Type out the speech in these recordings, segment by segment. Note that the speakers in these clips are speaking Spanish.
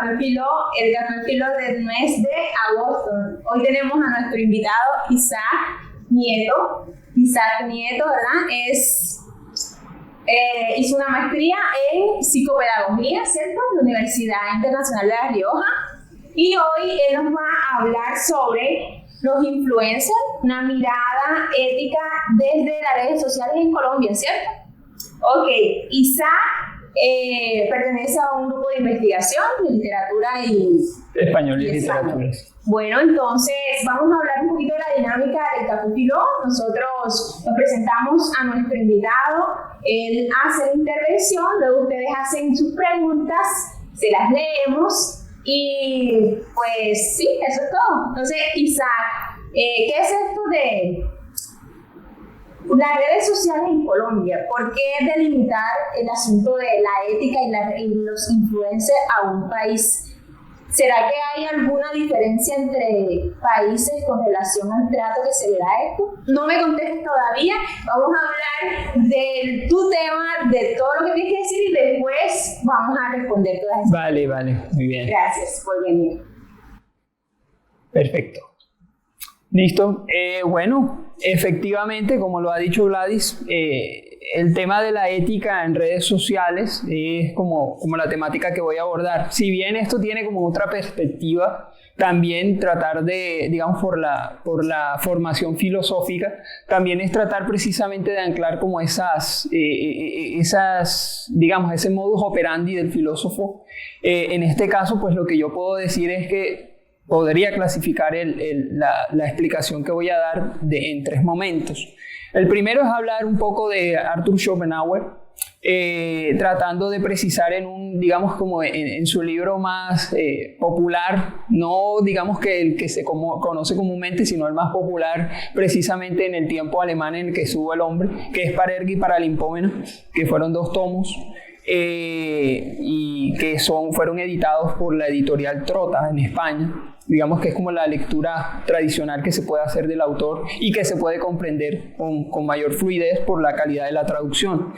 Café Filó, el Café Filó del mes de agosto. Hoy tenemos a nuestro invitado Isaac Nieto. Isaac Nieto, ¿verdad? Hizo una maestría en psicopedagogía, ¿cierto? En la Universidad Internacional de La Rioja. Y hoy él nos va a hablar sobre los influencers, una mirada ética desde las redes sociales en Colombia, ¿cierto? Ok, Isaac pertenece a un grupo de investigación de literatura y español y literatura. Bueno, entonces vamos a hablar un poquito de la dinámica del Café Filó. Nosotros nos presentamos a nuestro invitado, él hace la intervención, luego ustedes hacen sus preguntas, se las leemos y pues sí, eso es todo. Entonces, Isaac, ¿qué es esto de las redes sociales en Colombia? ¿Por qué delimitar el asunto de la ética y los influencers a un país? ¿Será que hay alguna diferencia entre países con relación al trato que se le da a esto? No me contestes todavía. Vamos a hablar de tu tema, de todo lo que tienes que decir y después vamos a responder todas esas preguntas. Vale, muy bien. Gracias por venir. Perfecto. Listo. Bueno, efectivamente, como lo ha dicho Gladys, el tema de la ética en redes sociales es como la temática que voy a abordar. Si bien esto tiene como otra perspectiva, también tratar de, digamos, por la formación filosófica, también es tratar precisamente de anclar como esas digamos, ese modus operandi del filósofo. En este caso, pues lo que yo puedo decir es que podría clasificar la explicación que voy a dar en tres momentos. El primero es hablar un poco de Arthur Schopenhauer, tratando de precisar digamos como en su libro más popular, no digamos que el que se conoce comúnmente, sino el más popular precisamente en el tiempo alemán en el que estuvo el hombre, que es Parerga y Paralimpómena, que fueron 2 tomos. Y que fueron editados por la editorial Trota en España. Digamos que es como la lectura tradicional que se puede hacer del autor y que se puede comprender con mayor fluidez por la calidad de la traducción.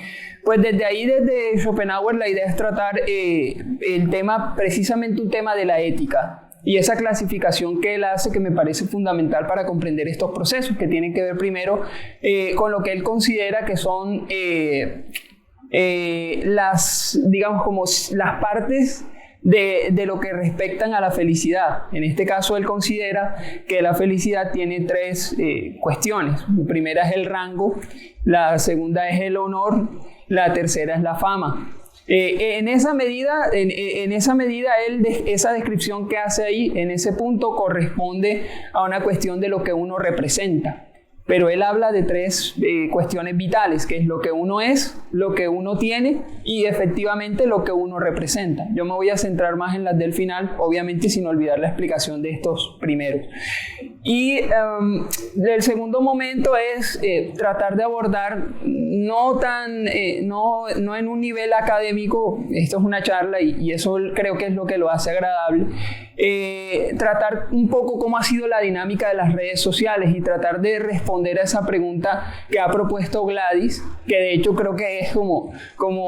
Pues desde ahí, desde Schopenhauer, la idea es tratar el tema, precisamente un tema de la ética. Y esa clasificación que él hace, que me parece fundamental para comprender estos procesos, que tienen que ver primero con lo que él considera que son digamos como las partes de lo que respectan a la felicidad. En este caso él considera que la felicidad tiene 3 cuestiones. La primera es el rango, la segunda es el honor, la tercera es la fama. En esa medida esa descripción que hace ahí, en ese punto, corresponde a una cuestión de lo que uno representa. Pero él habla de 3 cuestiones vitales, que es lo que uno es, lo que uno tiene y efectivamente lo que uno representa. Yo me voy a centrar más en las del final, obviamente sin olvidar la explicación de estos primeros. Y el segundo momento es tratar de abordar no en un nivel académico, esto es una charla y eso creo que es lo que lo hace agradable, tratar un poco cómo ha sido la dinámica de las redes sociales y tratar de responder a esa pregunta que ha propuesto Gladys, que de hecho creo que es como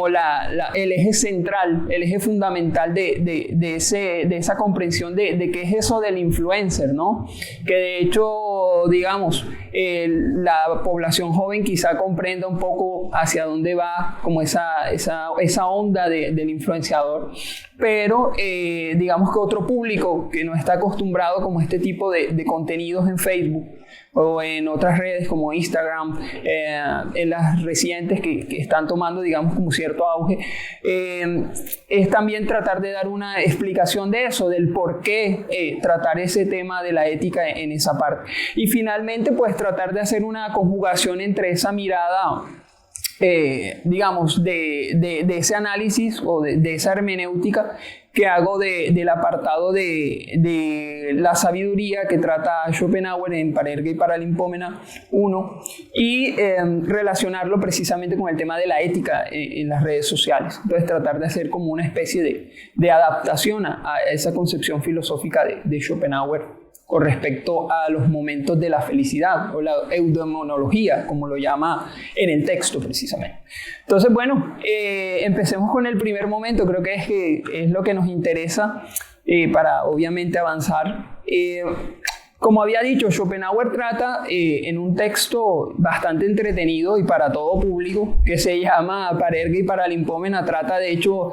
el eje central, el eje fundamental de esa comprensión de qué es eso del influencer, ¿no? Que de hecho, digamos, la población joven quizá comprenda un poco hacia dónde va como esa onda del influenciador, pero digamos que otro público que no está acostumbrado como este tipo de contenidos en Facebook o en otras redes como Instagram, en las recientes que están tomando, digamos, como cierto auge, es también tratar de dar una explicación de eso, del por qué tratar ese tema de la ética en esa parte. Y finalmente, pues tratar de hacer una conjugación entre esa mirada, digamos, de ese análisis o de esa hermenéutica que hago del apartado de la sabiduría que trata Schopenhauer en Parerga y Paralimpómena 1 y relacionarlo precisamente con el tema de la ética en las redes sociales. Entonces tratar de hacer como una especie de adaptación a esa concepción filosófica de Schopenhauer con respecto a los momentos de la felicidad o la eudemonología, como lo llama en el texto precisamente. Entonces, bueno, empecemos con el primer momento, creo que es lo que nos interesa para obviamente avanzar. Como había dicho, Schopenhauer trata en un texto bastante entretenido y para todo público, que se llama Parerga y Paralimpómena, trata de hecho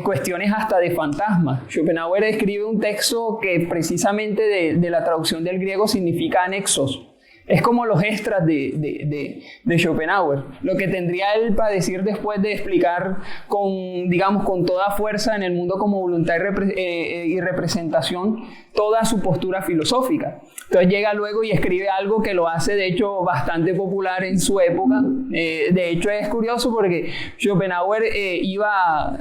cuestiones hasta de fantasmas. Schopenhauer escribe un texto que precisamente de la traducción del griego significa anexos. Es como los extras de Schopenhauer, lo que tendría él para decir después de explicar con toda fuerza en el mundo como voluntad y representación toda su postura filosófica. Entonces llega luego y escribe algo que lo hace de hecho bastante popular en su época. De hecho es curioso porque Schopenhauer iba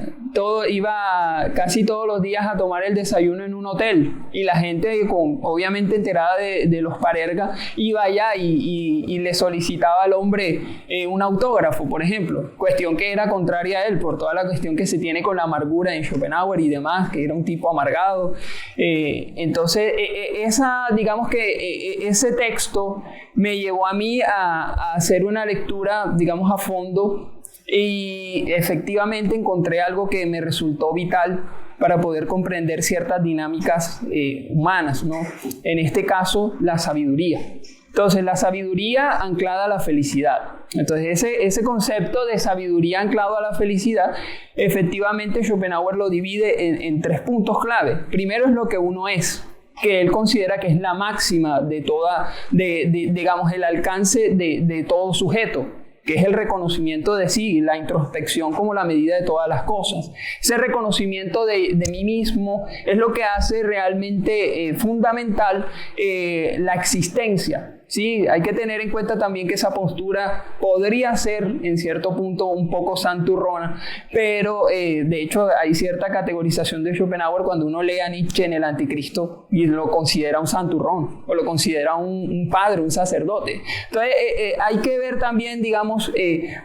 casi todos los días a tomar el desayuno en un hotel y la gente obviamente enterada de los Parerga iba allá y le solicitaba al hombre un autógrafo, por ejemplo, cuestión que era contraria a él por toda la cuestión que se tiene con la amargura en Schopenhauer y demás, que era un tipo amargado. Entonces ese texto me llevó a mí a hacer una lectura, digamos, a fondo y efectivamente encontré algo que me resultó vital para poder comprender ciertas dinámicas humanas, ¿no? En este caso, la sabiduría. Entonces, la sabiduría anclada a la felicidad. Entonces, ese concepto de sabiduría anclado a la felicidad, efectivamente Schopenhauer lo divide en 3 puntos clave. Primero es lo que uno es, que él considera que es la máxima de digamos, el alcance de todo sujeto, que es el reconocimiento de sí, la introspección como la medida de todas las cosas. Ese reconocimiento de mí mismo es lo que hace realmente fundamental la existencia. Sí, hay que tener en cuenta también que esa postura podría ser en cierto punto un poco santurrona, pero de hecho hay cierta categorización de Schopenhauer cuando uno lee a Nietzsche en El Anticristo y lo considera un santurrón o lo considera un padre, un sacerdote. Entonces hay que ver también, digamos,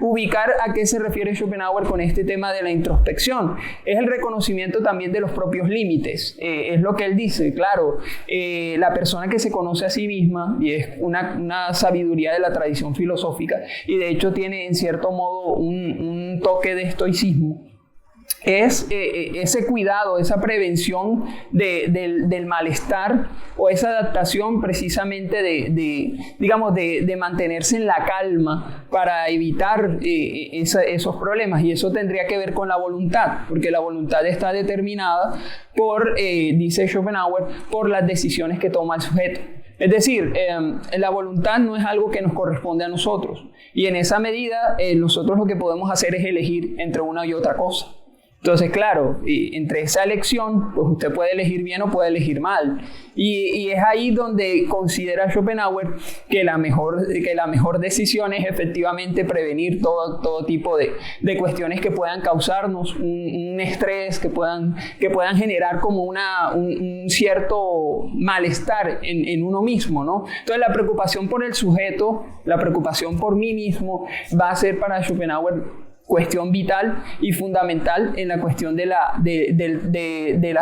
ubicar a qué se refiere Schopenhauer con este tema de la introspección. Es el reconocimiento también de los propios límites. Es lo que él dice, claro, la persona que se conoce a sí misma, y es una sabiduría de la tradición filosófica, y de hecho tiene en cierto modo un toque de estoicismo, es ese cuidado, esa prevención del malestar o esa adaptación precisamente de mantenerse en la calma para evitar esos problemas. Y eso tendría que ver con la voluntad, porque la voluntad está determinada dice Schopenhauer, por las decisiones que toma el sujeto. Es decir, la voluntad no es algo que nos corresponde a nosotros, y en esa medida nosotros lo que podemos hacer es elegir entre una y otra cosa. Entonces, claro, entre esa elección, pues usted puede elegir bien o puede elegir mal. Y es ahí donde considera Schopenhauer que la mejor decisión es efectivamente prevenir todo tipo de cuestiones que puedan causarnos un estrés, que puedan generar como un cierto malestar en uno mismo, ¿no? Entonces, la preocupación por el sujeto, la preocupación por mí mismo, va a ser para Schopenhauer cuestión vital y fundamental en la cuestión del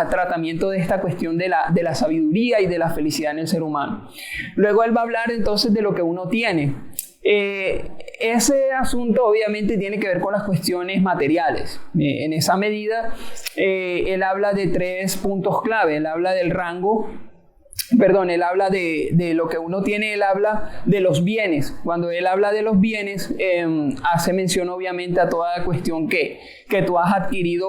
tratamiento de esta cuestión de la sabiduría y de la felicidad en el ser humano. Luego él va a hablar entonces de lo que uno tiene. Ese asunto obviamente tiene que ver con las cuestiones materiales. En esa medida, él habla de 3 puntos clave. Él habla del rango. Él habla de lo que uno tiene, él habla de los bienes. Cuando él habla de los bienes, hace mención obviamente a toda la cuestión que tú has adquirido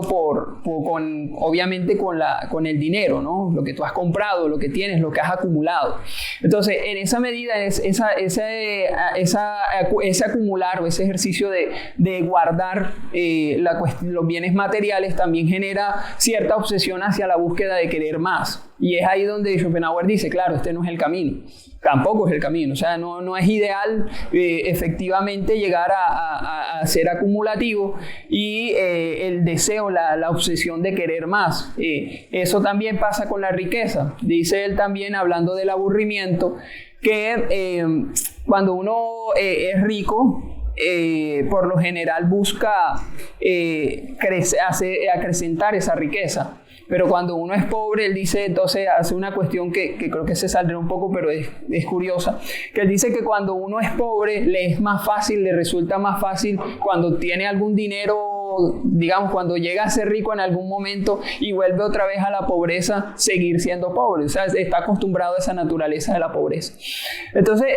obviamente con el dinero, ¿no? Lo que tú has comprado, lo que tienes, lo que has acumulado. Entonces, en esa medida, ese acumular o ese ejercicio de guardar los bienes materiales también genera cierta obsesión hacia la búsqueda de querer más. Y es ahí donde Schopenhauer dice, claro, este no es el camino. Tampoco es el camino. O sea, no es ideal efectivamente llegar a ser acumulativo y el deseo, la obsesión de querer más. Eso también pasa con la riqueza. Dice él también, hablando del aburrimiento, que cuando uno es rico, por lo general busca acrecentar esa riqueza. Pero cuando uno es pobre, él dice, entonces hace una cuestión que creo que se saldrá un poco, pero es curiosa, que él dice que cuando uno es pobre, le es más fácil, le resulta más fácil cuando tiene algún dinero, digamos, cuando llega a ser rico en algún momento y vuelve otra vez a la pobreza, seguir siendo pobre. O sea, está acostumbrado a esa naturaleza de la pobreza. Entonces,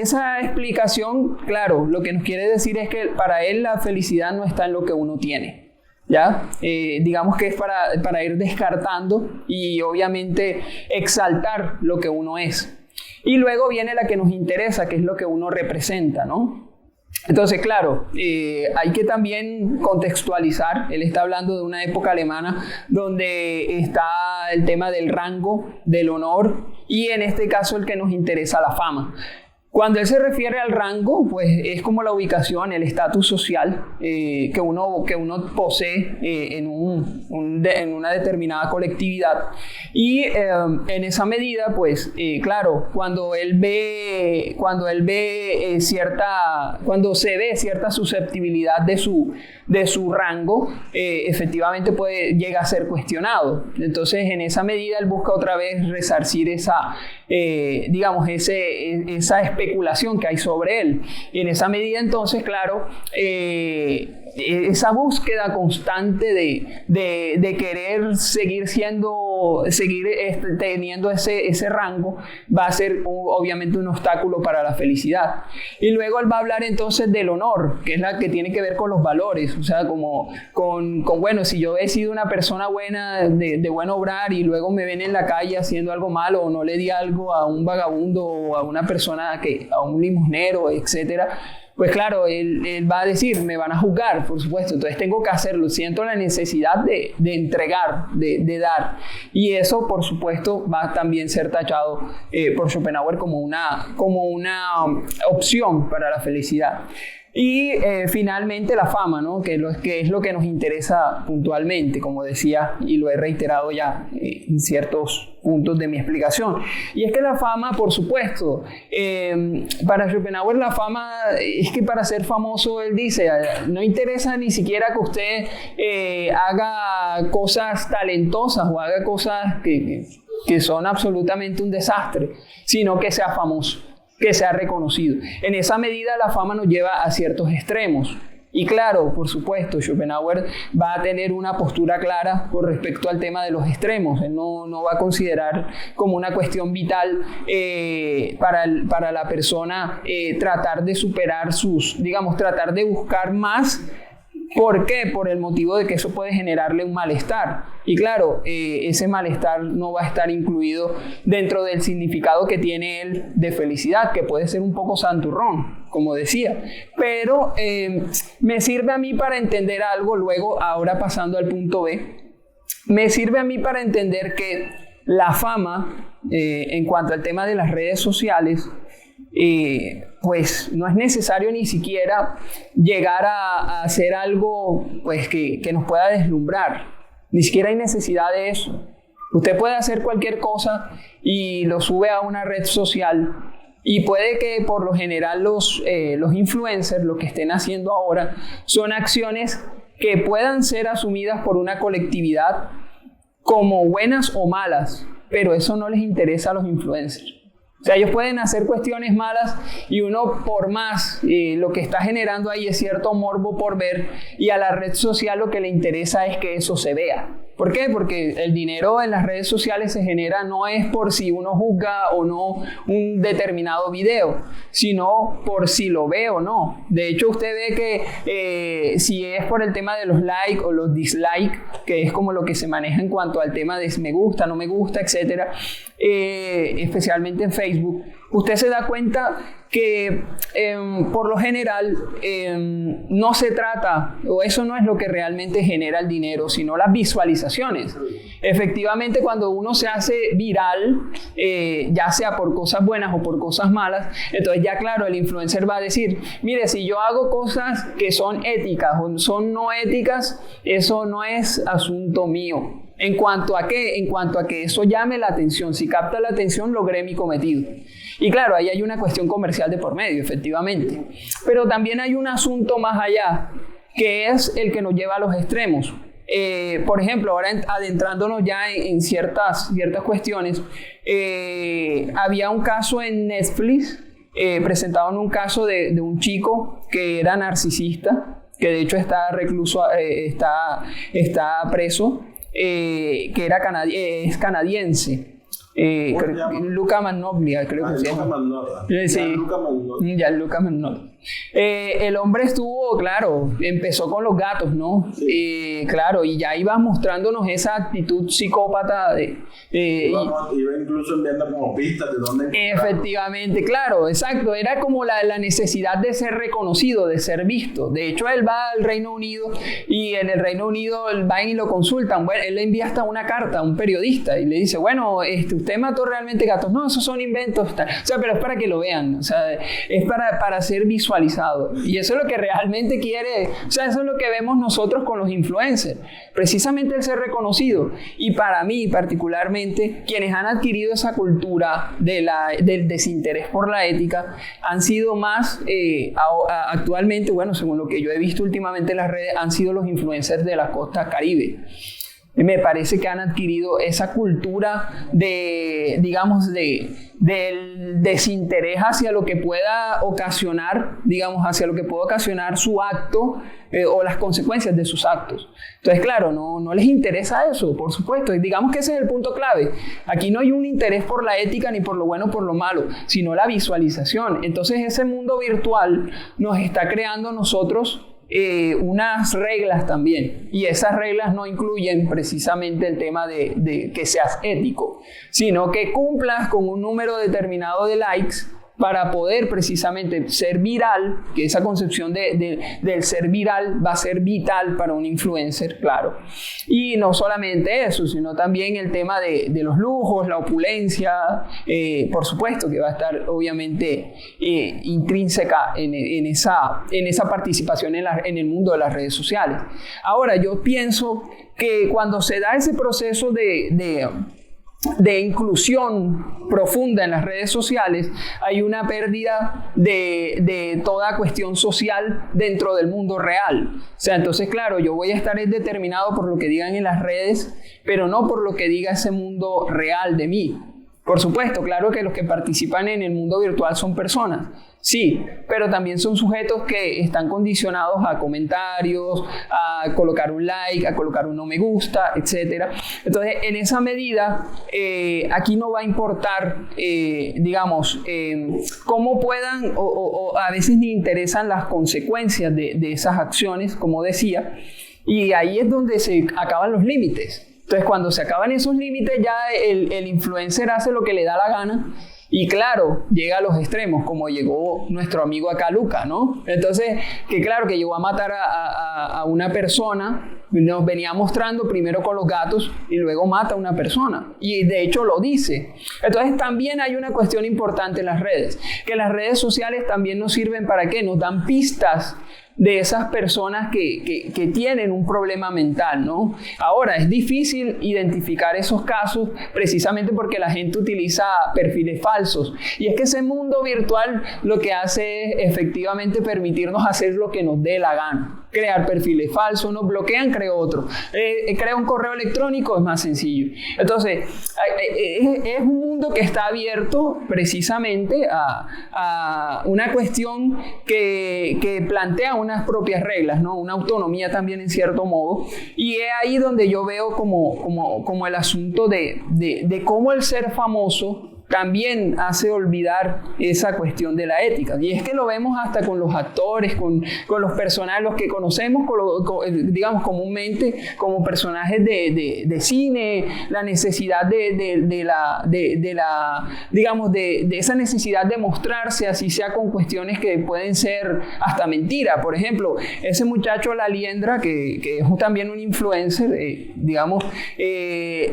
esa explicación, claro, lo que nos quiere decir es que para él la felicidad no está en lo que uno tiene. ¿Ya? Digamos que es para ir descartando y obviamente exaltar lo que uno es. Y luego viene la que nos interesa, que es lo que uno representa, ¿no? Entonces, claro, hay que también contextualizar. Él está hablando de una época alemana donde está el tema del rango, del honor y en este caso el que nos interesa, la fama. Cuando él se refiere al rango, pues es como la ubicación, el estatus social que uno posee en una determinada colectividad. Y en esa medida, pues, claro, cuando se ve cierta susceptibilidad de su rango, efectivamente llega a ser cuestionado. Entonces, en esa medida, él busca otra vez resarcir esa especulación que hay sobre él. Y en esa medida, entonces, claro, esa búsqueda constante de querer seguir teniendo ese rango va a ser obviamente un obstáculo para la felicidad. Y luego él va a hablar entonces del honor, que es la que tiene que ver con los valores, o sea, bueno, si yo he sido una persona buena, de buen obrar y luego me ven en la calle haciendo algo malo o no le di algo a un vagabundo o a una persona a un limosnero, etcétera, pues claro, él va a decir, me van a juzgar, por supuesto, entonces tengo que hacerlo, siento la necesidad de entregar, de dar, y eso, por supuesto, va a también ser tachado por Schopenhauer como una opción para la felicidad. Y finalmente la fama, ¿no? que es lo que nos interesa puntualmente, como decía, y lo he reiterado ya en ciertos puntos de mi explicación. Y es que la fama, por supuesto, para Schopenhauer la fama es que para ser famoso, él dice, no interesa ni siquiera que usted haga cosas talentosas o haga cosas que son absolutamente un desastre, sino que sea famoso, que sea reconocido. En esa medida la fama nos lleva a ciertos extremos. Y claro, por supuesto, Schopenhauer va a tener una postura clara con respecto al tema de los extremos. Él no va a considerar como una cuestión vital para la persona tratar de superar tratar de buscar más. ¿Por qué? Por el motivo de que eso puede generarle un malestar. Y claro, ese malestar no va a estar incluido dentro del significado que tiene él de felicidad, que puede ser un poco santurrón, como decía. Pero me sirve a mí para entender algo, luego, ahora pasando al punto B, me sirve a mí para entender que la fama, en cuanto al tema de las redes sociales, pues no es necesario ni siquiera llegar a hacer algo pues, que nos pueda deslumbrar. Ni siquiera hay necesidad de eso. Usted puede hacer cualquier cosa y lo sube a una red social y puede que por lo general los influencers, lo que estén haciendo ahora, son acciones que puedan ser asumidas por una colectividad como buenas o malas, pero eso no les interesa a los influencers. O sea, ellos pueden hacer cuestiones malas y uno, por más, lo que está generando ahí es cierto morbo por ver, y a la red social lo que le interesa es que eso se vea. ¿Por qué? Porque el dinero en las redes sociales se genera no es por si uno juzga o no un determinado video, sino por si lo ve o no. De hecho, usted ve que si es por el tema de los likes o los dislikes, que es como lo que se maneja en cuanto al tema de si me gusta, no me gusta, etcétera, especialmente en Facebook, usted se da cuenta que por lo general no se trata, o eso no es lo que realmente genera el dinero, sino las visualizaciones. Efectivamente, cuando uno se hace viral, ya sea por cosas buenas o por cosas malas, entonces ya claro, el influencer va a decir, mire, si yo hago cosas que son éticas o son no éticas, eso no es asunto mío. ¿En cuanto a qué? En cuanto a que eso llame la atención. Si capta la atención, logré mi cometido. Y claro, ahí hay una cuestión comercial de por medio, efectivamente. Pero también hay un asunto más allá, que es el que nos lleva a los extremos. por ejemplo, ahora adentrándonos ya en ciertas cuestiones, había un caso en Netflix, presentaban un caso de un chico que era narcisista, que de hecho está recluso, está preso, que es canadiense. Luca Mannoia, creo que se llama. Gianluca Mannoia. El hombre estuvo, claro, empezó con los gatos, ¿no? Sí. Claro, y ya iba mostrándonos esa actitud psicópata. Iba incluso enviando como pistas de dónde. Efectivamente, claro, exacto. Era como la necesidad de ser reconocido, de ser visto. De hecho, él va al Reino Unido y en el Reino Unido van y lo consultan. Bueno, él le envía hasta una carta a un periodista y le dice, bueno, ¿usted mató realmente gatos? No, esos son inventos. O sea, pero es para que lo vean. O sea, es para ser visualizado. Y eso es lo que realmente quiere, o sea, eso es lo que vemos nosotros con los influencers, precisamente el ser reconocido. Y para mí particularmente, quienes han adquirido esa cultura del desinterés por la ética han sido más, actualmente, bueno, según lo que yo he visto últimamente en las redes, han sido los influencers de la costa Caribe. Me parece que han adquirido esa cultura del desinterés hacia lo que pueda ocasionar, su acto o las consecuencias de sus actos. Entonces, claro, no les interesa eso, por supuesto. Y digamos que ese es el punto clave. Aquí no hay un interés por la ética ni por lo bueno o por lo malo, sino la visualización. Entonces, ese mundo virtual nos está creando a nosotros unas reglas también, y esas reglas no incluyen precisamente el tema de que seas ético, sino que cumplas con un número determinado de likes para poder precisamente ser viral, que esa concepción del ser viral va a ser vital para un influencer, claro. Y no solamente eso, sino también el tema de los lujos, la opulencia, por supuesto que va a estar obviamente intrínseca en esa participación en el mundo de las redes sociales. Ahora, yo pienso que cuando se da ese proceso de inclusión profunda en las redes sociales, hay una pérdida de toda cuestión social dentro del mundo real. O sea, entonces, claro, yo voy a estar determinado por lo que digan en las redes, pero no por lo que diga ese mundo real de mí. Por supuesto, claro que los que participan en el mundo virtual son personas, sí, pero también son sujetos que están condicionados a comentarios, a colocar un like, a colocar un no me gusta, etc. Entonces, en esa medida, aquí no va a importar, cómo puedan, o a veces ni interesan las consecuencias de esas acciones, como decía, y ahí es donde se acaban los límites. Entonces, cuando se acaban esos límites, ya el influencer hace lo que le da la gana. Y claro, llega a los extremos, como llegó nuestro amigo acá, Luca, ¿no? Entonces, que claro, que llegó a matar a una persona, nos venía mostrando primero con los gatos y luego mata a una persona. Y de hecho lo dice. Entonces, también hay una cuestión importante en las redes, que las redes sociales también nos sirven para ¿qué? Nos dan pistas de esas personas que tienen un problema mental, ¿no? Ahora, es difícil identificar esos casos precisamente porque la gente utiliza perfiles falsos. Y es que ese mundo virtual lo que hace es efectivamente permitirnos hacer lo que nos dé la gana. Crear perfiles falsos, nos bloquean, creo otro. Crea un correo electrónico, es más sencillo. Entonces, es un mundo que está abierto precisamente a una cuestión que plantea unas propias reglas, ¿no? Una autonomía también en cierto modo. Y es ahí donde yo veo como el asunto de cómo el ser famoso también hace olvidar esa cuestión de la ética. Y es que lo vemos hasta con los actores, con los personajes, los que conocemos, digamos, comúnmente como personajes de cine, la necesidad de esa necesidad de mostrarse, así sea con cuestiones que pueden ser hasta mentira. Por ejemplo, ese muchacho La Liendra, que es también un influencer,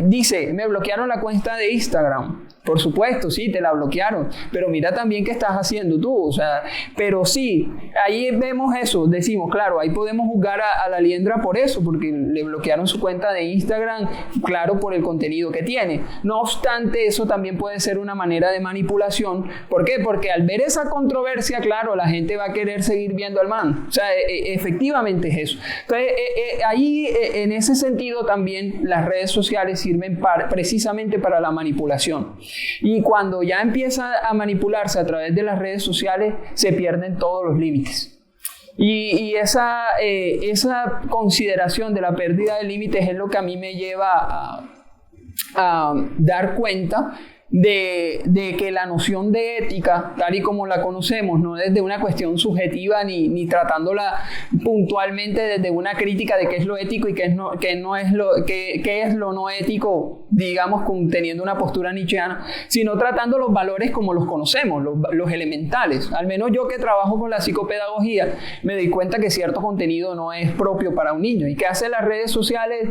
dice, me bloquearon la cuenta de Instagram. Por supuesto, supuesto, sí, te la bloquearon, pero mira también qué estás haciendo tú, o sea, pero sí, ahí vemos eso, decimos, claro, ahí podemos juzgar a la liendra por eso, porque le bloquearon su cuenta de Instagram, claro, por el contenido que tiene. No obstante, eso también puede ser una manera de manipulación. ¿Por qué? Porque al ver esa controversia, claro, la gente va a querer seguir viendo al man. O sea, efectivamente es eso. Entonces, ahí, en ese sentido, también las redes sociales sirven precisamente para la manipulación. Y cuando ya empieza a manipularse a través de las redes sociales, se pierden todos los límites. Y esa consideración de la pérdida de límites es lo que a mí me lleva a dar cuenta de que la noción de ética, tal y como la conocemos, no desde una cuestión subjetiva ni tratándola puntualmente desde una crítica de qué es lo ético y qué es lo no ético, digamos, teniendo una postura nietzscheana, sino tratando los valores como los conocemos, los elementales. Al menos yo que trabajo con la psicopedagogía, me doy cuenta que cierto contenido no es propio para un niño. ¿Y qué hacen las redes sociales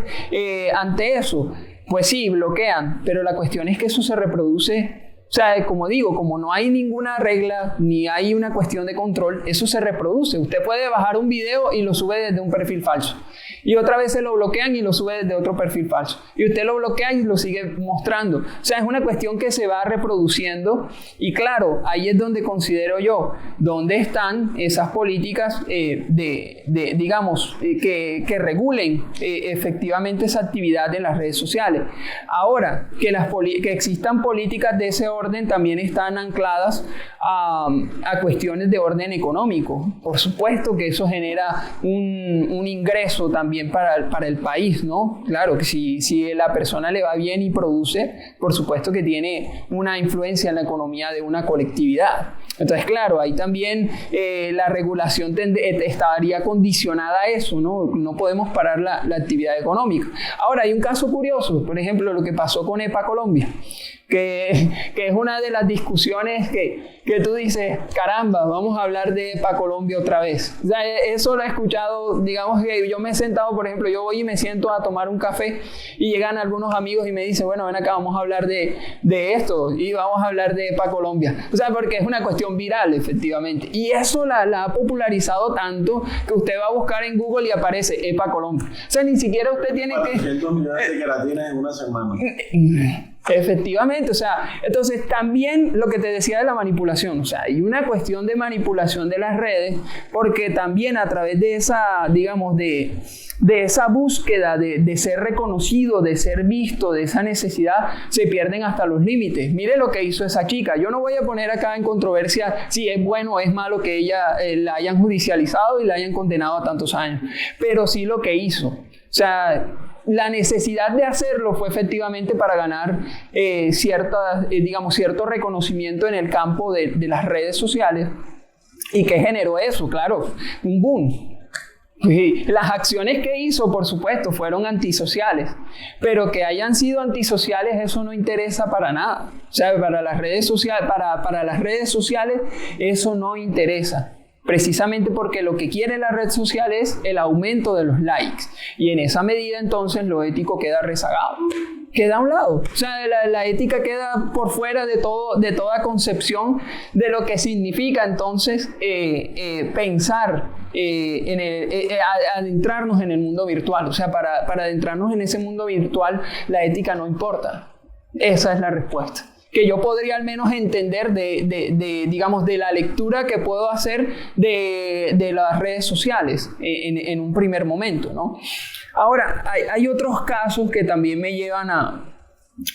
ante eso? Pues sí, bloquean, pero la cuestión es que eso se reproduce, o sea, como digo, como no hay ninguna regla, ni hay una cuestión de control, eso se reproduce. Usted puede bajar un video y lo sube desde un perfil falso. Y otra vez se lo bloquean y lo sube desde otro perfil falso. Y usted lo bloquea y lo sigue mostrando. O sea, es una cuestión que se va reproduciendo. Y claro, ahí es donde considero yo, ¿dónde están esas políticas digamos, que regulen efectivamente esa actividad en las redes sociales? Ahora, que existan políticas de ese orden también están ancladas a cuestiones de orden económico. Por supuesto que eso genera un ingreso también para el país, ¿no? Claro que si la persona le va bien y produce, por supuesto que tiene una influencia en la economía de una colectividad. Entonces, claro, ahí también la regulación estaría condicionada a eso, ¿no? No podemos parar la actividad económica. Ahora, hay un caso curioso, por ejemplo, lo que pasó con EPA Colombia, que es una de las discusiones que tú dices, caramba, vamos a hablar de EPA Colombia otra vez. O sea, eso lo he escuchado, digamos que yo me he sentado, por ejemplo, yo voy y me siento a tomar un café y llegan algunos amigos y me dicen, bueno, ven acá, vamos a hablar de esto y vamos a hablar de EPA Colombia. O sea, porque es una cuestión viral, efectivamente. Y eso la ha popularizado tanto que usted va a buscar en Google y aparece EPA Colombia. O sea, ni siquiera usted tiene 400 millones de queratinas en una semana. Efectivamente, o sea, entonces también lo que te decía de la manipulación, o sea, hay una cuestión de manipulación de las redes, porque también a través de esa, digamos, de esa búsqueda de ser reconocido, de ser visto, de esa necesidad, se pierden hasta los límites. Mire lo que hizo esa chica. Yo no voy a poner acá en controversia si es bueno o es malo que ella la hayan judicializado y la hayan condenado a tantos años, pero sí lo que hizo. O sea, la necesidad de hacerlo fue efectivamente para ganar cierto reconocimiento en el campo de las redes sociales. ¿Y qué generó eso? Claro, un boom. Y las acciones que hizo, por supuesto, fueron antisociales, pero que hayan sido antisociales, eso no interesa para nada. O sea, para las redes sociales, para las redes sociales, eso no interesa. Precisamente porque lo que quiere la red social es el aumento de los likes. Y en esa medida, entonces, lo ético queda rezagado. Queda a un lado. O sea, la ética queda por fuera de toda concepción de lo que significa, entonces, pensar adentrarnos en el mundo virtual. O sea, para adentrarnos en ese mundo virtual, la ética no importa. Esa es la respuesta que yo podría al menos entender digamos, de la lectura que puedo hacer de las redes sociales en un primer momento, ¿no? Ahora, hay otros casos que también me llevan a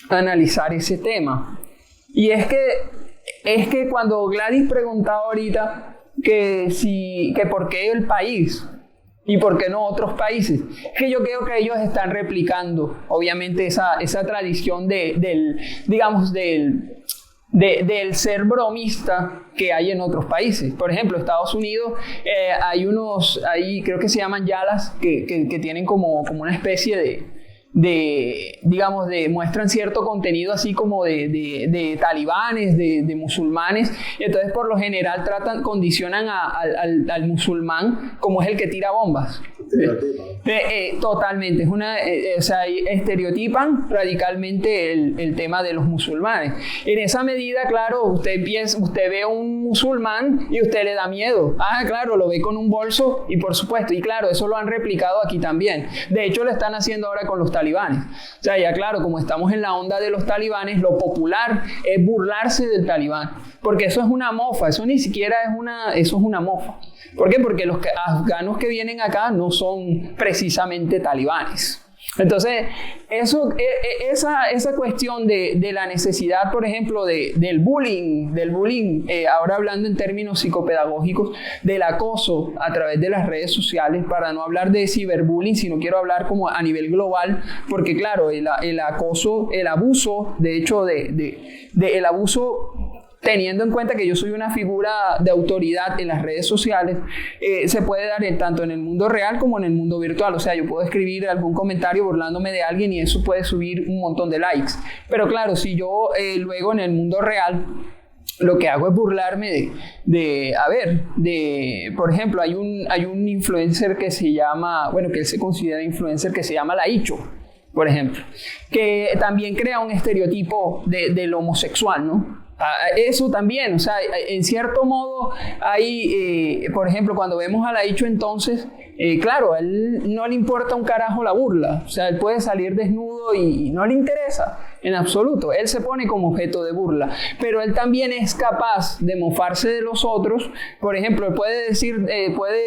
analizar ese tema. Y es que cuando Gladys preguntaba ahorita que por qué el país y por qué no otros países, que yo creo que ellos están replicando, obviamente, esa tradición del ser bromista que hay en otros países. Por ejemplo, Estados Unidos, hay creo que se llaman yalas, que tienen como una especie muestran cierto contenido así como de talibanes, de musulmanes. Entonces, por lo general, condicionan al musulmán como es el que tira bombas. Totalmente, es o sea, estereotipan radicalmente el tema de los musulmanes. En esa medida, claro, usted ve a un musulmán y usted le da miedo. Claro, lo ve con un bolso y por supuesto, y claro, eso lo han replicado aquí también. De hecho, lo están haciendo ahora con los talibanes. O sea, ya claro, como estamos en la onda de los talibanes, lo popular es burlarse del talibán, porque eso es una mofa, eso ni siquiera eso es una mofa. ¿Por qué? Porque los afganos que vienen acá no son precisamente talibanes. Entonces, esa cuestión de la necesidad, por ejemplo, del bullying, ahora hablando en términos psicopedagógicos, del acoso a través de las redes sociales, para no hablar de ciberbullying, sino quiero hablar como a nivel global, porque claro, el acoso, el abuso, de hecho, el abuso, teniendo en cuenta que yo soy una figura de autoridad en las redes sociales, se puede dar tanto en el mundo real como en el mundo virtual. O sea, yo puedo escribir algún comentario burlándome de alguien y eso puede subir un montón de likes. Pero claro, si yo luego en el mundo real lo que hago es burlarme por ejemplo, hay un influencer que se llama, que él se considera influencer, que se llama Laicho, por ejemplo, que también crea un estereotipo del homosexual, ¿no? Eso también, o sea, en cierto modo hay, por ejemplo, cuando vemos a Laicho entonces, claro, a él no le importa un carajo la burla, o sea, él puede salir desnudo y no le interesa en absoluto, él se pone como objeto de burla, pero él también es capaz de mofarse de los otros. Por ejemplo, él puede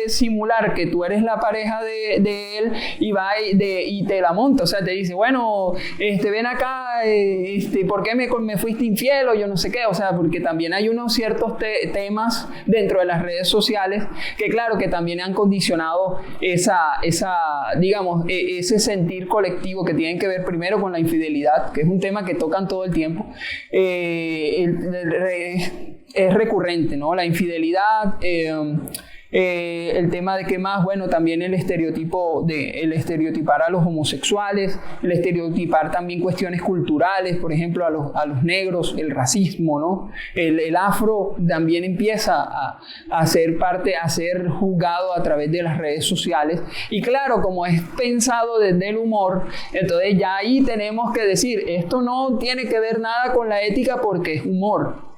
simular que tú eres la pareja de él y va y te la monta, o sea, te dice, bueno, ven acá, ¿por qué me fuiste infiel? O yo no sé qué, o sea, porque también hay unos ciertos temas dentro de las redes sociales que claro, que también han condicionado digamos, ese sentir colectivo que tienen que ver primero con la infidelidad, que es un tema que tocan todo el tiempo. Es recurrente, ¿no? La infidelidad, el tema de que más, también el estereotipar a los homosexuales, el estereotipar también cuestiones culturales, por ejemplo, a los negros, el racismo, ¿no? El afro también empieza a ser juzgado a través de las redes sociales. Y claro, como es pensado desde el humor, entonces ya ahí tenemos que decir, esto no tiene que ver nada con la ética porque es humor.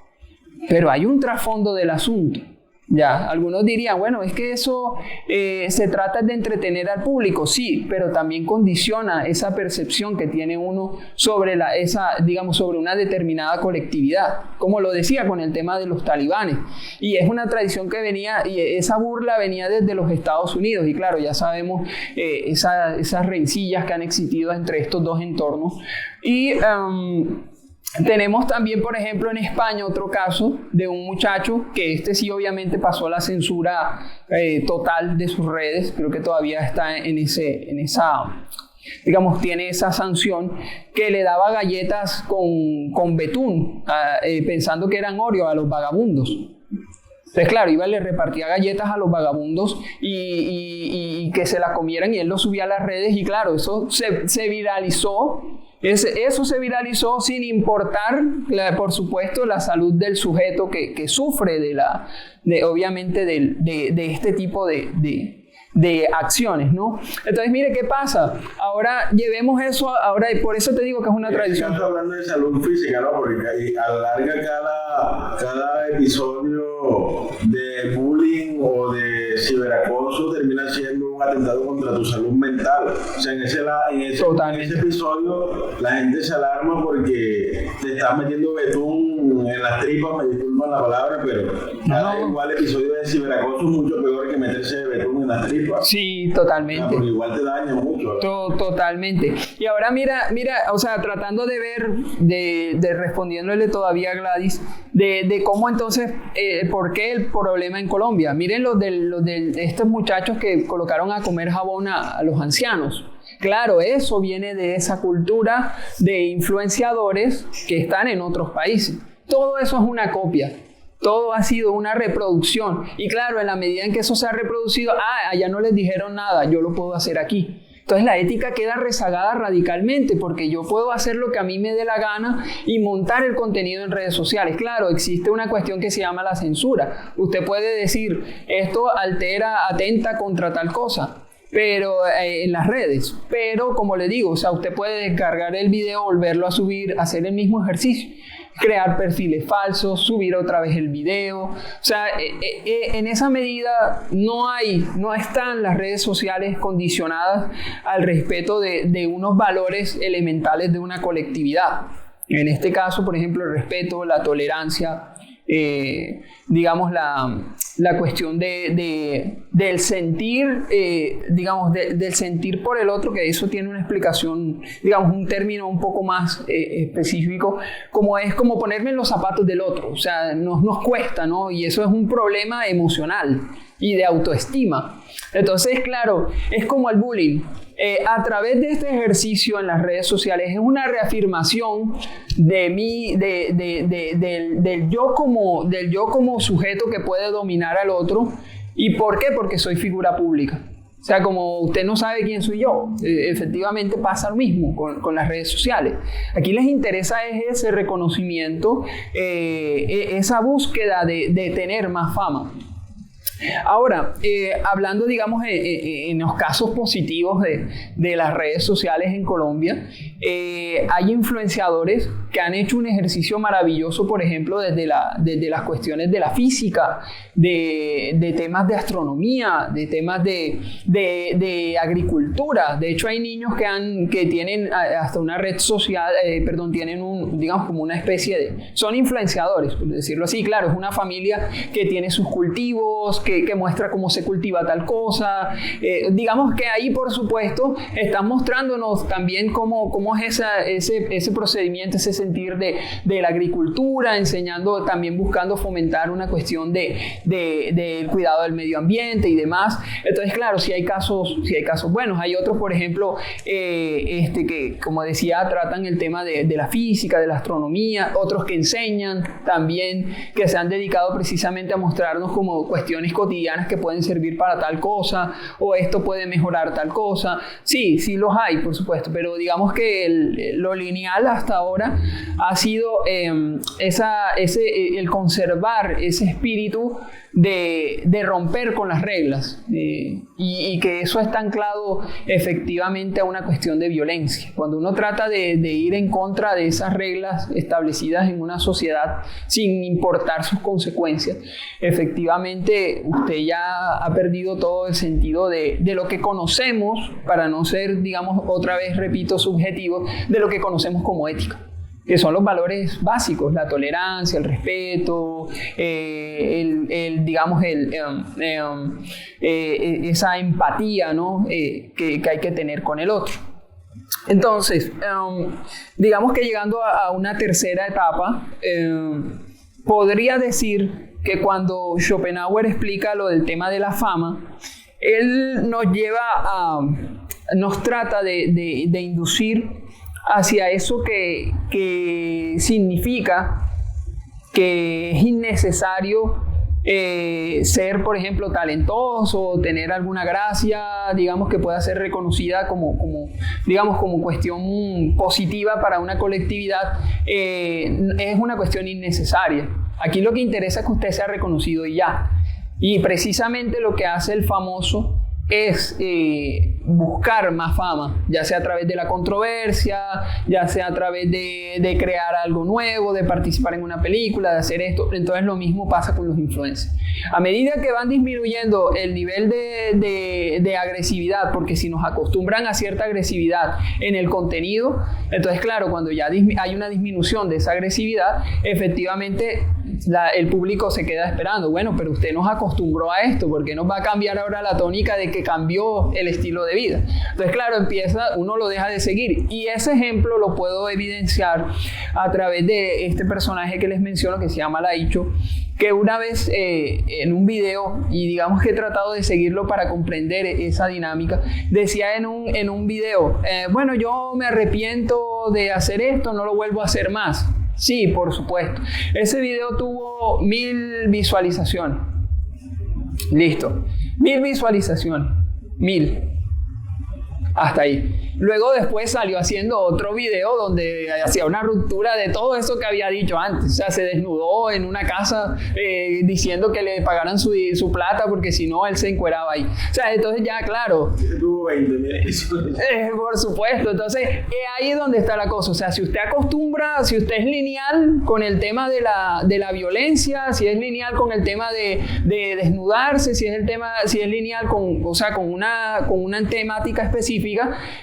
Pero hay un trasfondo del asunto. Ya, algunos dirían, es que eso se trata de entretener al público, sí, pero también condiciona esa percepción que tiene uno sobre sobre una determinada colectividad, como lo decía con el tema de los talibanes. Y es una tradición que y esa burla venía desde los Estados Unidos, y claro, ya sabemos esas rencillas que han existido entre estos dos entornos. Y tenemos también, por ejemplo, en España otro caso de un muchacho que sí obviamente pasó la censura total de sus redes. Creo que todavía está en esa, digamos, tiene esa sanción, que le daba galletas con betún, pensando que eran Oreo a los vagabundos. Entonces, claro, le repartía galletas a los vagabundos y que se las comieran, y él lo subía a las redes, y claro, eso se viralizó. Eso se viralizó sin importar, por supuesto, la salud del sujeto que sufre obviamente de este tipo de acciones, ¿no? Entonces, mire qué pasa. Ahora llevemos eso, y por eso te digo que es una tradición. Estamos hablando de salud física, ¿no? Porque a la larga cada episodio de bullying o de ciberacoso termina siendo un atentado contra tu salud mental. O sea, en ese episodio la gente se alarma porque te estás metiendo betún en las tripas, me disculpan la palabra, pero igual el episodio de ciberacoso es mucho peor que meterse betún en las tripas. Sí, totalmente. Porque igual te daña mucho. Totalmente. Y ahora mira, o sea, tratando de ver, respondiéndole todavía a Gladys, de cómo entonces, por qué el problema en Colombia. Miren los de estos muchachos que colocaron a comer jabón a los ancianos. Claro, eso viene de esa cultura de influenciadores que están en otros países. Todo eso es una copia. Todo ha sido una reproducción. Y claro, en la medida en que eso se ha reproducido, allá no les dijeron nada, yo lo puedo hacer aquí. Entonces la ética queda rezagada radicalmente, porque yo puedo hacer lo que a mí me dé la gana y montar el contenido en redes sociales. Claro, existe una cuestión que se llama la censura. Usted puede decir, esto atenta contra tal cosa. pero en las redes. Pero como le digo, o sea, usted puede descargar el video, volverlo a subir, hacer el mismo ejercicio, crear perfiles falsos, subir otra vez el video. O sea, en esa medida no están las redes sociales condicionadas al respeto de unos valores elementales de una colectividad. En este caso, por ejemplo, el respeto, la tolerancia, digamos la cuestión del sentir, digamos del sentir por el otro, que eso tiene una explicación, digamos un término un poco más específico, como es como ponerme en los zapatos del otro. O sea, nos cuesta, ¿no? Y eso es un problema emocional y de autoestima. Entonces, claro, es como el bullying. A través de este ejercicio en las redes sociales es una reafirmación de mí, del yo como sujeto que puede dominar al otro. ¿Y por qué? Porque soy figura pública. O sea, como usted no sabe quién soy yo, efectivamente pasa lo mismo con las redes sociales. Aquí les interesa es ese reconocimiento, esa búsqueda de tener más fama. Ahora, hablando, digamos, en los casos positivos de las redes sociales en Colombia, hay influenciadores que han hecho un ejercicio maravilloso, por ejemplo, desde las cuestiones de la física, de temas de astronomía, de temas de agricultura. De hecho, hay niños que tienen hasta una red social, tienen digamos, como una especie de... Son influenciadores, por decirlo así. Claro, es una familia que tiene sus cultivos, que muestra cómo se cultiva tal cosa. Digamos que ahí, por supuesto, están mostrándonos también cómo es ese procedimiento, ese sentir de la agricultura, enseñando, también buscando fomentar una cuestión del cuidado del medio ambiente y demás. Entonces, claro, si hay casos buenos. Hay otros, por ejemplo, que, como decía, tratan el tema de la física, de la astronomía, otros que enseñan también, que se han dedicado precisamente a mostrarnos como cuestiones cotidianas que pueden servir para tal cosa, o esto puede mejorar tal cosa. Sí los hay, por supuesto, pero digamos que lo lineal hasta ahora ha sido el conservar ese espíritu de romper con las reglas, y que eso está anclado efectivamente a una cuestión de violencia. Cuando uno trata de ir en contra de esas reglas establecidas en una sociedad sin importar sus consecuencias, efectivamente usted ya ha perdido todo el sentido de lo que conocemos, para no ser, digamos, otra vez repito, subjetivo, de lo que conocemos como ética, que son los valores básicos: la tolerancia, el respeto, esa empatía, ¿no? que hay que tener con el otro. Entonces, digamos que llegando a una tercera etapa, podría decir que cuando Schopenhauer explica lo del tema de la fama, él nos trata de inducir hacia eso que significa que es innecesario ser, por ejemplo, talentoso, tener alguna gracia, digamos, que pueda ser reconocida como cuestión positiva para una colectividad. Es una cuestión innecesaria. Aquí lo que interesa es que usted sea reconocido y ya. Y precisamente lo que hace el famoso es buscar más fama, ya sea a través de la controversia, ya sea a través de crear algo nuevo, de participar en una película, de hacer esto. Entonces lo mismo pasa con los influencers. A medida que van disminuyendo el nivel de agresividad, porque si nos acostumbran a cierta agresividad en el contenido, entonces claro, cuando ya hay una disminución de esa agresividad, efectivamente el público se queda esperando. Bueno, pero usted nos acostumbró a esto, ¿por qué nos va a cambiar ahora la tónica de que cambió el estilo de vida? Entonces claro, uno lo deja de seguir, y ese ejemplo lo puedo evidenciar a través de este personaje que les menciono, que se llama Laicho, que una vez en un video, y digamos que he tratado de seguirlo para comprender esa dinámica, decía en un video, bueno, yo me arrepiento de hacer esto, no lo vuelvo a hacer más. Sí, por supuesto. Ese video tuvo 1000 visualizaciones. Listo. 1000 visualizaciones. 1000. Hasta ahí. Luego después salió haciendo otro video donde hacía una ruptura de todo eso que había dicho antes. O sea, se desnudó en una casa diciendo que le pagaran su plata porque si no, él se encueraba ahí. O sea, entonces ya, claro. Tuvo 20.000. Por supuesto. Entonces, ahí es donde está la cosa. O sea, si usted acostumbra, si usted es lineal con el tema de la violencia, si es lineal con el tema de desnudarse, si es lineal con una temática específica,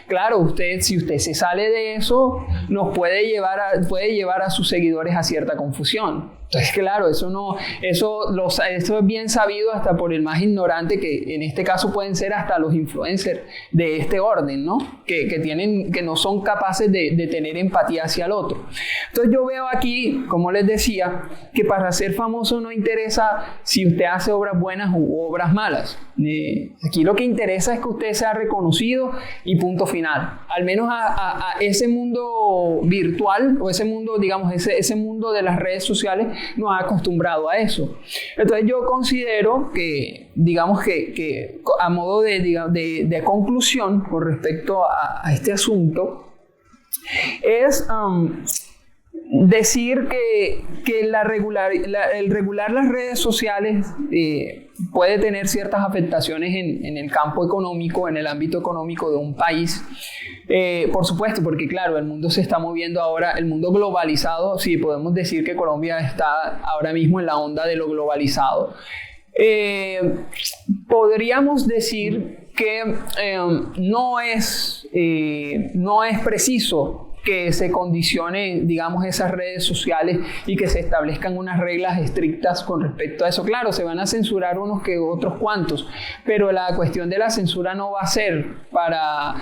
claro, si usted se sale de eso, nos puede llevar a sus seguidores a cierta confusión. Entonces, claro, eso es bien sabido hasta por el más ignorante, que en este caso pueden ser hasta los influencers de este orden, ¿no? Que no son capaces de tener empatía hacia el otro. Entonces yo veo aquí, como les decía, que para ser famoso no interesa si usted hace obras buenas u obras malas. Aquí lo que interesa es que usted sea reconocido y punto final. Al menos a ese mundo virtual o ese mundo, digamos, ese mundo de las redes sociales nos ha acostumbrado a eso. Entonces yo considero que, digamos que a modo de conclusión con respecto a este asunto, es decir que el regular las redes sociales puede tener ciertas afectaciones en el campo económico, en el ámbito económico de un país. Por supuesto, porque claro, el mundo se está moviendo ahora, el mundo globalizado, sí, podemos decir que Colombia está ahora mismo en la onda de lo globalizado. Podríamos decir que no es preciso que se condicione, digamos, esas redes sociales y que se establezcan unas reglas estrictas con respecto a eso. Claro, se van a censurar unos que otros cuantos, pero la cuestión de la censura no va a ser para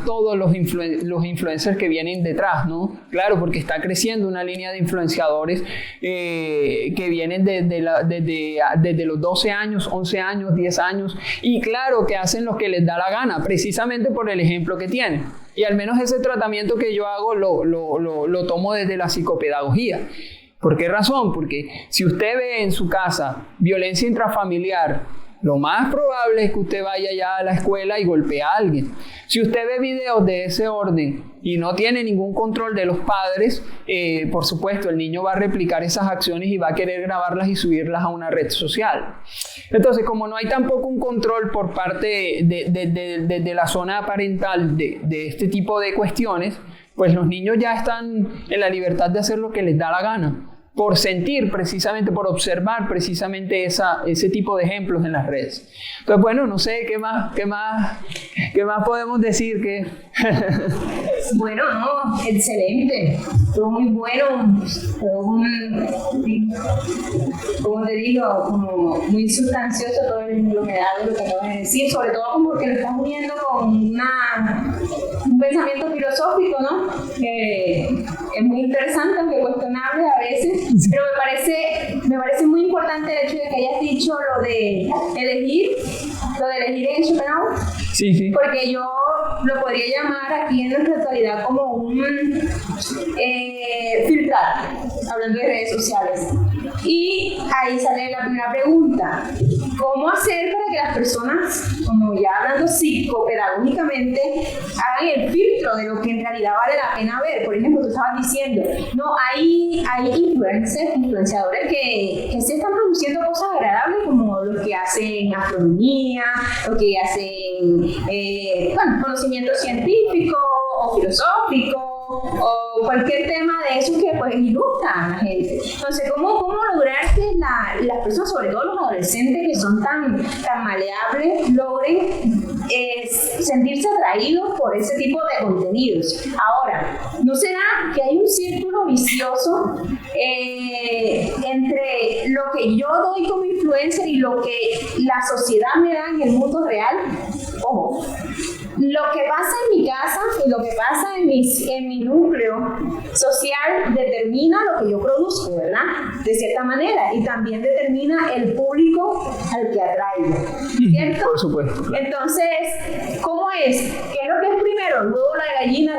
todos los influencers que vienen detrás, ¿no? Claro, porque está creciendo una línea de influenciadores que vienen desde los 12 años, 11 años, 10 años, y claro, que hacen lo que les da la gana, precisamente por el ejemplo que tienen. Y al menos ese tratamiento que yo hago lo tomo desde la psicopedagogía. ¿Por qué razón? Porque si usted ve en su casa violencia intrafamiliar, lo más probable es que usted vaya ya a la escuela y golpee a alguien. Si usted ve videos de ese orden y no tiene ningún control de los padres, por supuesto, el niño va a replicar esas acciones y va a querer grabarlas y subirlas a una red social. Entonces, como no hay tampoco un control por parte de la zona parental de este tipo de cuestiones, pues los niños ya están en la libertad de hacer lo que les da la gana, por sentir precisamente, por observar precisamente ese tipo de ejemplos en las redes. Entonces, bueno, no sé qué más podemos decir que... Bueno, no, excelente, todo muy bueno, como te digo, como muy sustancioso todo lo que acabas de decir, sobre todo como que lo estás uniendo con un pensamiento filosófico, ¿no? Que es muy interesante, aunque cuestionable a veces. Pero me parece muy importante el hecho de que hayas dicho lo de elegir en Schopenhauer. Sí. Porque yo lo podría llamar aquí en nuestra actualidad como un filtrar, hablando de redes sociales. Y ahí sale la primera pregunta: ¿cómo hacer para que las personas, como ya hablando psicopedagógicamente, hagan el filtro de lo que en realidad vale la pena ver? Por ejemplo, tú estabas diciendo, no, hay influenciadores que se están produciendo cosas agradables, como los que hacen astronomía, los que hacen conocimiento científico o filosófico, o cualquier tema de eso que pues ilustra a la gente. Entonces, ¿cómo lograr que las personas, sobre todo los adolescentes que son tan maleables, logren sentirse atraídos por ese tipo de contenidos? Ahora, ¿no será que hay un círculo vicioso entre lo que yo doy como influencer y lo que la sociedad me da en el mundo real? Ojo, lo que pasa en mi casa y lo que pasa en mi núcleo social determina lo que yo produzco, ¿verdad? De cierta manera, y también determina el público al que atraigo, ¿cierto? Por supuesto. Claro. Entonces, ¿cómo es? ¿Qué es lo que es primero? ¿El huevo o la gallina?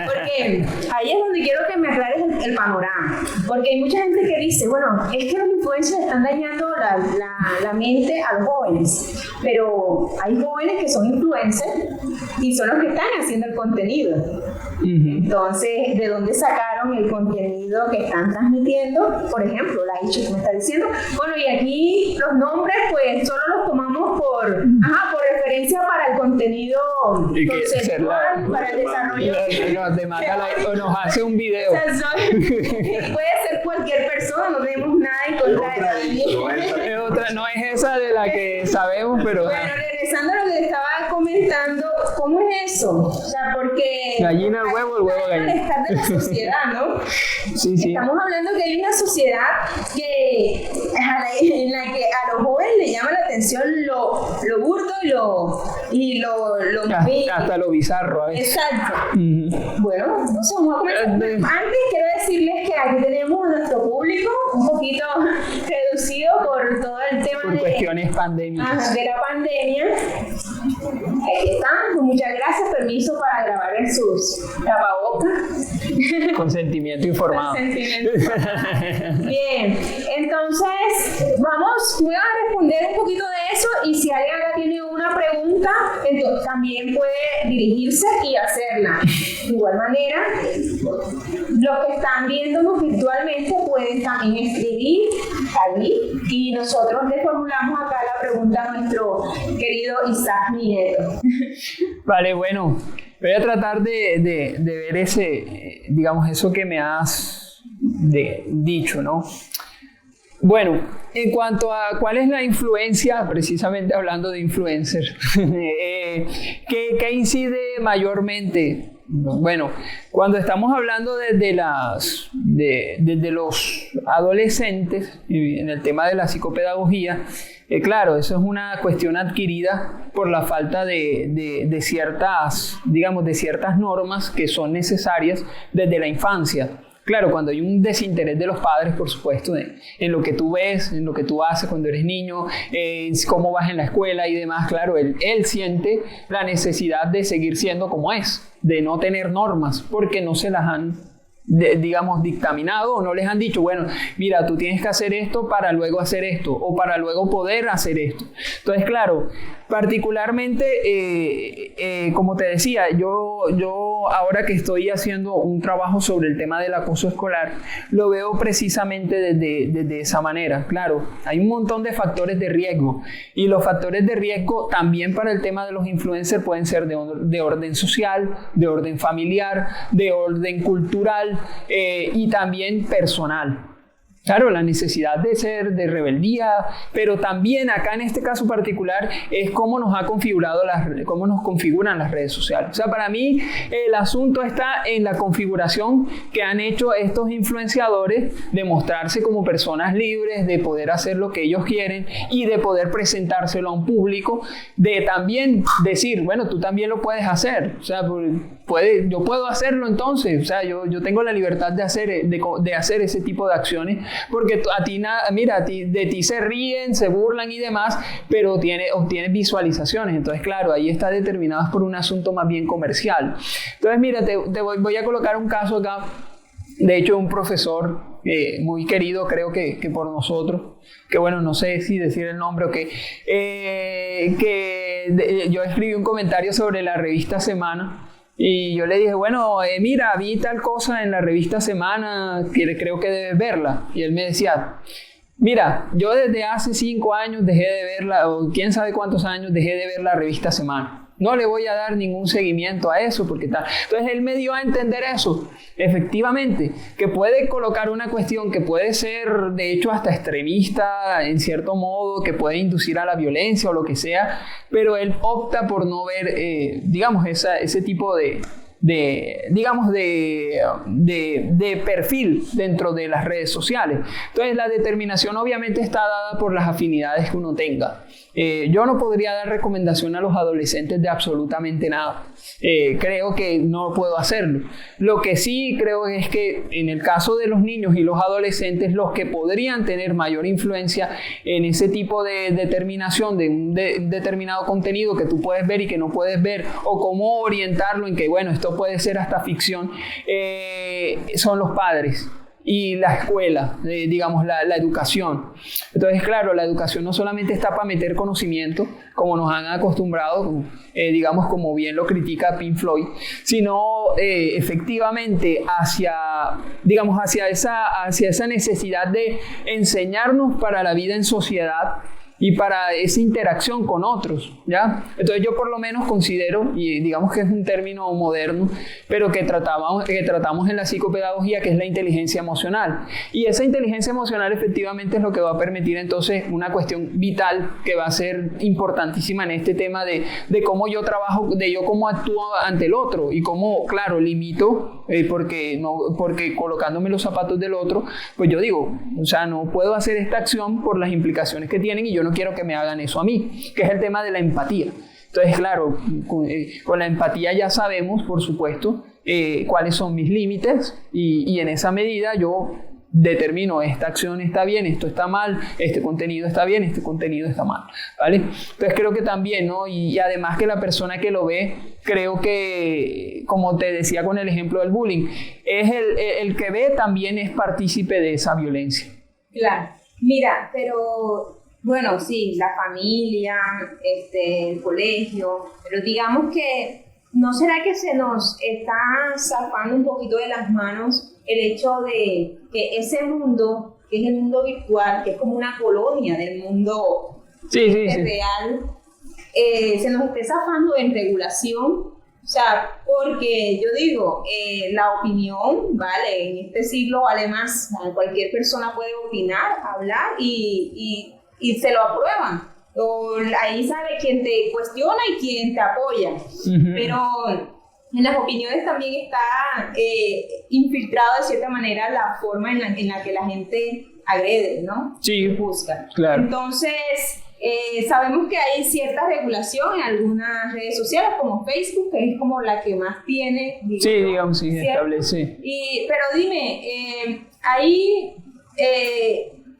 Porque ahí es donde quiero que me aclares el el panorama. Porque hay mucha gente que dice, bueno, es que los influencers están dañando la mente a los jóvenes. Pero hay jóvenes que son influencers y son los que están haciendo el contenido. Entonces, ¿de dónde sacaron el contenido que están transmitiendo? Por ejemplo, la Ichi que me está diciendo. Bueno, y aquí los nombres, pues, solo los tomamos por referencia para el contenido conceptual, para el desarrollo. Nos hace un video. O sea, puede ser cualquier persona, no tenemos nada en contra de nadie. No es esa de la que sabemos, pero... Bueno, regresando a lo que le estaba comentando, ¿cómo es eso? O sea, porque... Gallina al huevo, el huevo gallina. El malestar de la sociedad, ¿no? Sí. Estamos hablando que hay una sociedad en la que a los jóvenes le llama la atención lo burdo y hasta lo bizarro a veces. Exacto. Bueno, no sé, vamos a comenzar. Antes quiero decirles que aquí tenemos a nuestro público un poquito reducido por todo el tema por cuestiones pandémicas. De la pandemia. Aquí están, pues muchas gracias, permiso para grabar en sus tapabocas. Consentimiento informado. Bien, entonces voy a responder un poquito de eso y si alguien acá tiene una pregunta, entonces también puede dirigirse y hacerla. De igual manera, los que están viéndonos virtualmente pueden también escribir allí y nosotros le formulamos acá la pregunta a nuestro querido Isaac Nieto. Vale, bueno, voy a tratar de ver eso que me has dicho, ¿no? Bueno, en cuanto a cuál es la influencia, precisamente hablando de influencers, ¿qué incide mayormente? Bueno, cuando estamos hablando desde los adolescentes, en el tema de la psicopedagogía, claro, eso es una cuestión adquirida por la falta de ciertas normas que son necesarias desde la infancia. Claro, cuando hay un desinterés de los padres, por supuesto, en lo que tú ves, en lo que tú haces cuando eres niño, cómo vas en la escuela y demás, claro, él siente la necesidad de seguir siendo como es, de no tener normas, porque no se las han, dictaminado o no les han dicho, bueno, mira, tú tienes que hacer esto para luego hacer esto o para luego poder hacer esto. Entonces, claro, particularmente, como te decía, yo ahora que estoy haciendo un trabajo sobre el tema del acoso escolar, lo veo precisamente desde esa manera. Claro, hay un montón de factores de riesgo y los factores de riesgo también para el tema de los influencers pueden ser de orden social, de orden familiar, de orden cultural y también personal. Claro, la necesidad de rebeldía, pero también acá en este caso particular es cómo nos configuran las redes sociales. O sea, para mí el asunto está en la configuración que han hecho estos influenciadores de mostrarse como personas libres, de poder hacer lo que ellos quieren y de poder presentárselo a un público, de también decir, bueno, tú también lo puedes hacer. O sea, yo puedo hacerlo entonces. O sea, yo tengo la libertad de hacer ese tipo de acciones. Porque de ti se ríen, se burlan y demás, pero obtienes visualizaciones. Entonces, claro, ahí está determinado por un asunto más bien comercial. Entonces, mira, voy a colocar un caso acá. De hecho, un profesor muy querido, creo que por nosotros, que bueno, no sé si decir el nombre o qué, yo escribí un comentario sobre la revista Semana. Y yo le dije, bueno, mira, vi tal cosa en la revista Semana, que creo que debes verla. Y él me decía, mira, yo desde hace 5 años dejé de verla, o quién sabe cuántos años dejé de ver la revista Semana. No le voy a dar ningún seguimiento a eso porque tal. Entonces él me dio a entender eso, efectivamente, que puede colocar una cuestión que puede ser de hecho hasta extremista en cierto modo, que puede inducir a la violencia o lo que sea, pero él opta por no ver, ese tipo de perfil dentro de las redes sociales. Entonces la determinación obviamente está dada por las afinidades que uno tenga. Yo no podría dar recomendación a los adolescentes de absolutamente nada. Creo que no puedo hacerlo. Lo que sí creo es que en el caso de los niños y los adolescentes, los que podrían tener mayor influencia en ese tipo de determinación de un determinado contenido que tú puedes ver y que no puedes ver, o cómo orientarlo en que, bueno, esto esto puede ser hasta ficción, son los padres y la escuela, digamos, la educación. Entonces, claro, la educación no solamente está para meter conocimiento, como nos han acostumbrado, digamos, como bien lo critica Pink Floyd, sino efectivamente hacia esa necesidad de enseñarnos para la vida en sociedad y para esa interacción con otros, ¿ya? Entonces yo por lo menos considero, y digamos que es un término moderno, pero que tratamos en la psicopedagogía, que es la inteligencia emocional. Y esa inteligencia emocional efectivamente es lo que va a permitir entonces una cuestión vital que va a ser importantísima en este tema de cómo yo trabajo, de yo cómo actúo ante el otro y cómo, claro, limito, porque colocándome los zapatos del otro, pues yo digo, o sea, no puedo hacer esta acción por las implicaciones que tienen y yo no quiero que me hagan eso a mí, que es el tema de la empatía. Entonces, claro, con la empatía ya sabemos, por supuesto, cuáles son mis límites y en esa medida yo determino esta acción está bien, esto está mal, este contenido está bien, este contenido está mal, ¿vale? Entonces creo que también, ¿no? Y además que la persona que lo ve, creo que, como te decía con el ejemplo del bullying, es el que ve también es partícipe de esa violencia. Claro. Mira, pero bueno, sí, la familia, el colegio, pero digamos que ¿no será que se nos está zafando un poquito de las manos el hecho de que ese mundo, que es el mundo virtual, que es como una colonia del mundo real, se nos esté zafando en regulación? O sea, porque yo digo, la opinión, ¿vale? En este siglo vale más. Cualquier persona puede opinar, hablar y se lo aprueban. Ahí sabe quién te cuestiona y quién te apoya. Uh-huh. Pero en las opiniones también está infiltrado de cierta manera la forma en la que la gente agrede, ¿no? Sí, busca. Claro. Entonces, sabemos que hay cierta regulación en algunas redes sociales como Facebook, que es como la que más tiene. Digamos, establece. Pero dime, ahí...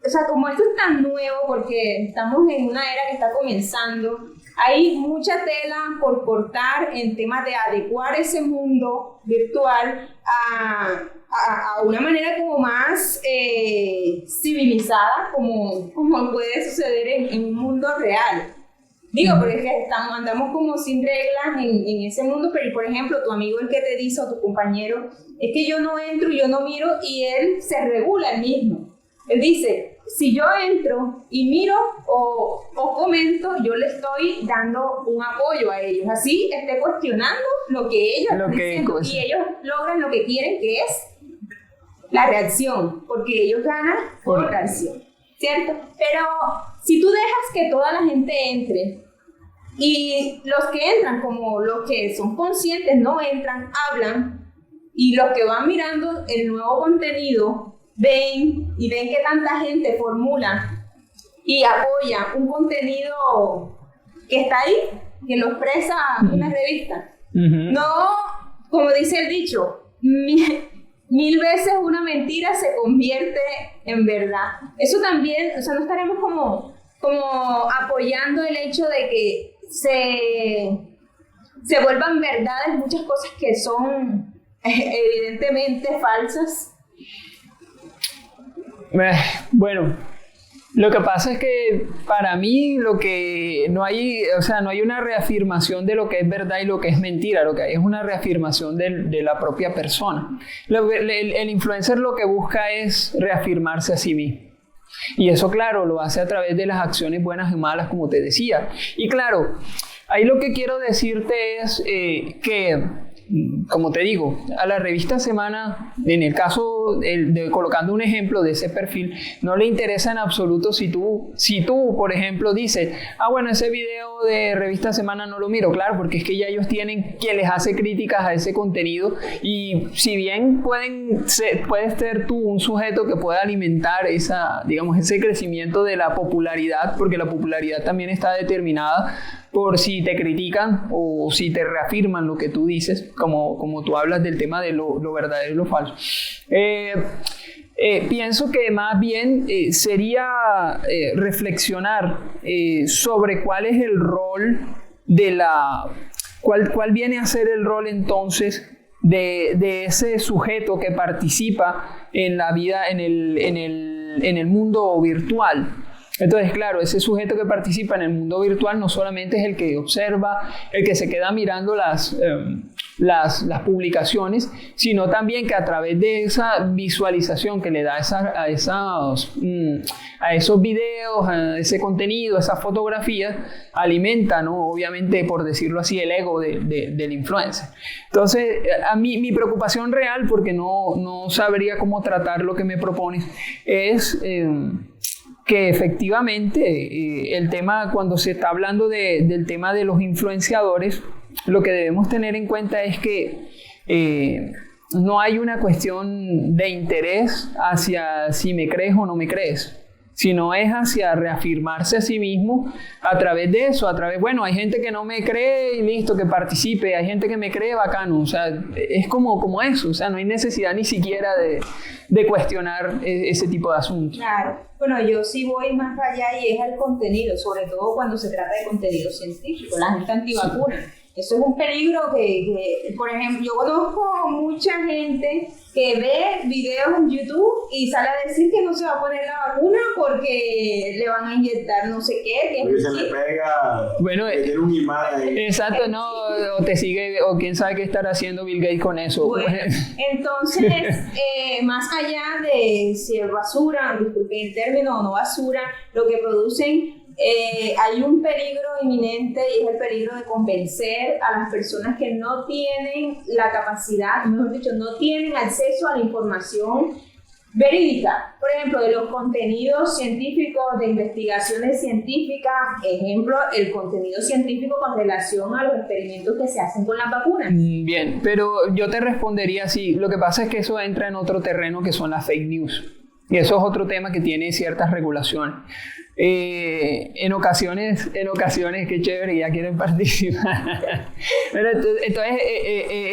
o sea, como esto es tan nuevo, porque estamos en una era que está comenzando, hay mucha tela por cortar en temas de adecuar ese mundo virtual a una manera como más civilizada, como puede suceder en un mundo real. Digo, porque es que andamos como sin reglas en ese mundo, pero por ejemplo, tu amigo el que te dice, o tu compañero, es que yo no entro, yo no miro, y él se regula él mismo. Él dice, si yo entro y miro o comento, yo le estoy dando un apoyo a ellos. Así esté cuestionando lo que ellos están diciendo. Y ellos logran lo que quieren, que es la reacción, porque ellos ganan por reacción, ¿cierto? Pero si tú dejas que toda la gente entre, y los que entran, como los que son conscientes, no entran, hablan, y los que van mirando el nuevo contenido, ven que tanta gente formula y apoya un contenido que está ahí, que lo expresa una revista. Uh-huh. No, como dice el dicho, mil veces una mentira se convierte en verdad. Eso también, o sea, no estaremos como apoyando el hecho de que se vuelvan verdades muchas cosas que son evidentemente falsas. Bueno, lo que pasa es que para mí no hay una reafirmación de lo que es verdad y lo que es mentira. Lo que hay es una reafirmación de la propia persona. El influencer lo que busca es reafirmarse a sí mismo. Y eso, claro, lo hace a través de las acciones buenas y malas, como te decía. Y claro, ahí lo que quiero decirte es que, como te digo, a la revista Semana, en el caso colocando un ejemplo de ese perfil, no le interesa en absoluto si tú, por ejemplo, dices, bueno, ese video de revista Semana no lo miro, claro, porque es que ya ellos tienen quien les hace críticas a ese contenido, y si bien puedes ser tú un sujeto que pueda alimentar ese crecimiento de la popularidad, porque la popularidad también está determinada por si te critican o si te reafirman lo que tú dices, como tú hablas del tema de lo verdadero y lo falso. Pienso que más bien sería reflexionar sobre cuál es el rol cuál viene a ser el rol entonces de ese sujeto que participa en la vida, en el mundo virtual. Entonces, claro, ese sujeto que participa en el mundo virtual no solamente es el que observa, el que se queda mirando las publicaciones, sino también que a través de esa visualización que le da a esos videos, a ese contenido, a esas fotografías, alimenta, ¿no? Obviamente, por decirlo así, el ego del influencer. Entonces, a mí mi preocupación real, porque no sabría cómo tratar lo que me propones, es que efectivamente el tema, cuando se está hablando del tema de los influenciadores, lo que debemos tener en cuenta es que no hay una cuestión de interés hacia si me crees o no me crees, sino es hacia reafirmarse a sí mismo a través de eso, bueno, hay gente que no me cree y listo, que participe, hay gente que me cree, bacano, o sea, es como eso, o sea, no hay necesidad ni siquiera de cuestionar ese tipo de asuntos. Claro, bueno, yo sí voy más allá y es el contenido, sobre todo cuando se trata de contenido científico, la gente antivacuna. Sí. Eso es un peligro que, por ejemplo, yo conozco mucha gente que ve videos en YouTube y sale a decir que no se va a poner la vacuna porque le van a inyectar no sé qué. Porque se le pega, bueno, tiene un imán ahí. Exacto, no, o te sigue, o quién sabe qué estará haciendo Bill Gates con eso. Bueno, entonces, más allá de si es basura, disculpen el término, o no basura, lo que producen, hay un peligro inminente y es el peligro de convencer a las personas que no tienen la capacidad, mejor dicho, no tienen acceso a la información verídica. Por ejemplo, de los contenidos científicos, de investigaciones científicas, ejemplo, el contenido científico con relación a los experimentos que se hacen con las vacunas. Bien, pero yo te respondería así, lo que pasa es que eso entra en otro terreno que son las fake news. Y eso es otro tema que tiene ciertas regulaciones. En ocasiones, qué chévere, ya quieren participar. Pero entonces,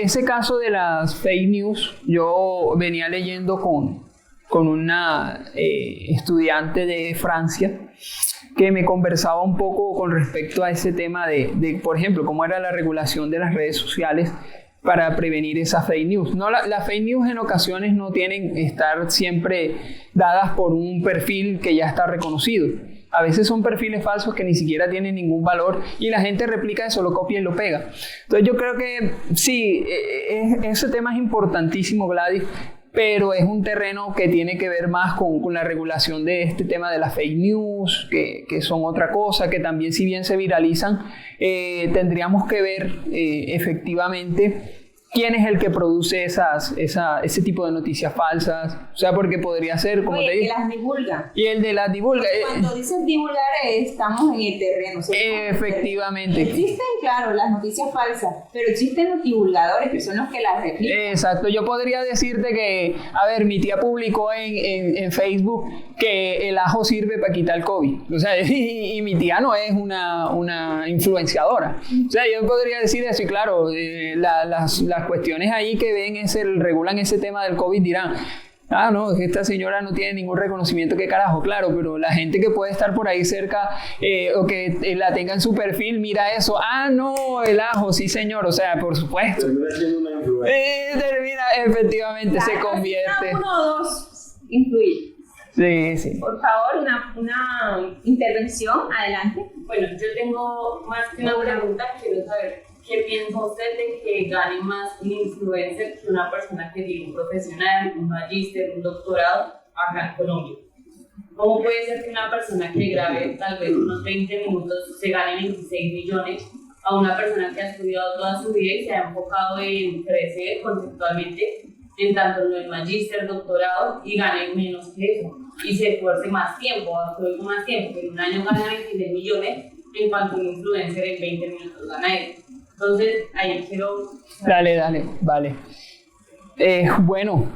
ese caso de las fake news, yo venía leyendo con una estudiante de Francia que me conversaba un poco con respecto a ese tema de, por ejemplo, cómo era la regulación de las redes sociales para prevenir esas fake news. No, las fake news en ocasiones no tienen que estar siempre dadas por un perfil que ya está reconocido. A veces son perfiles falsos que ni siquiera tienen ningún valor y la gente replica eso, lo copia y lo pega. Entonces yo creo que sí, ese tema es importantísimo, Gladys, pero es un terreno que tiene que ver más con la regulación de este tema de las fake news, que son otra cosa, que también, si bien se viralizan, tendríamos que ver efectivamente quién es el que produce ese tipo de noticias falsas. O sea, porque podría ser, como te digo, que las divulga. Y el de las divulga. Cuando dices divulgar, estamos en el terreno. Efectivamente. Existen, claro, las noticias falsas, pero existen los divulgadores que son los que las replican. Exacto. Yo podría decirte que, a ver, mi tía publicó en Facebook que el ajo sirve para quitar el COVID. O sea, y mi tía no es una influenciadora. O sea, yo podría decir eso, y claro, las cuestiones ahí que regulan ese tema del COVID dirán, no, esta señora no tiene ningún reconocimiento, qué carajo, claro, pero la gente que puede estar por ahí cerca o que la tenga en su perfil, mira eso, no, el ajo, sí señor, o sea, por supuesto. Termina siendo una influencia. Efectivamente, se convierte. Uno o dos influye. Sí. Por favor, una intervención, adelante. Bueno, yo tengo más que una pregunta, quiero saber qué piensa usted de que gane más un influencer que una persona que tiene un profesional, un magíster, un doctorado acá en Colombia. ¿Cómo puede ser que una persona que grabe tal vez unos 20 minutos se gane 26 millones a una persona que ha estudiado toda su vida y se ha enfocado en crecer conceptualmente en tanto en el magíster, doctorado, y gane menos que eso? Y se esfuerce más tiempo, que en un año gana 26 millones, en cuanto un influencer en 20 minutos gana eso. Entonces, ahí quiero... Dale, vale. Bueno,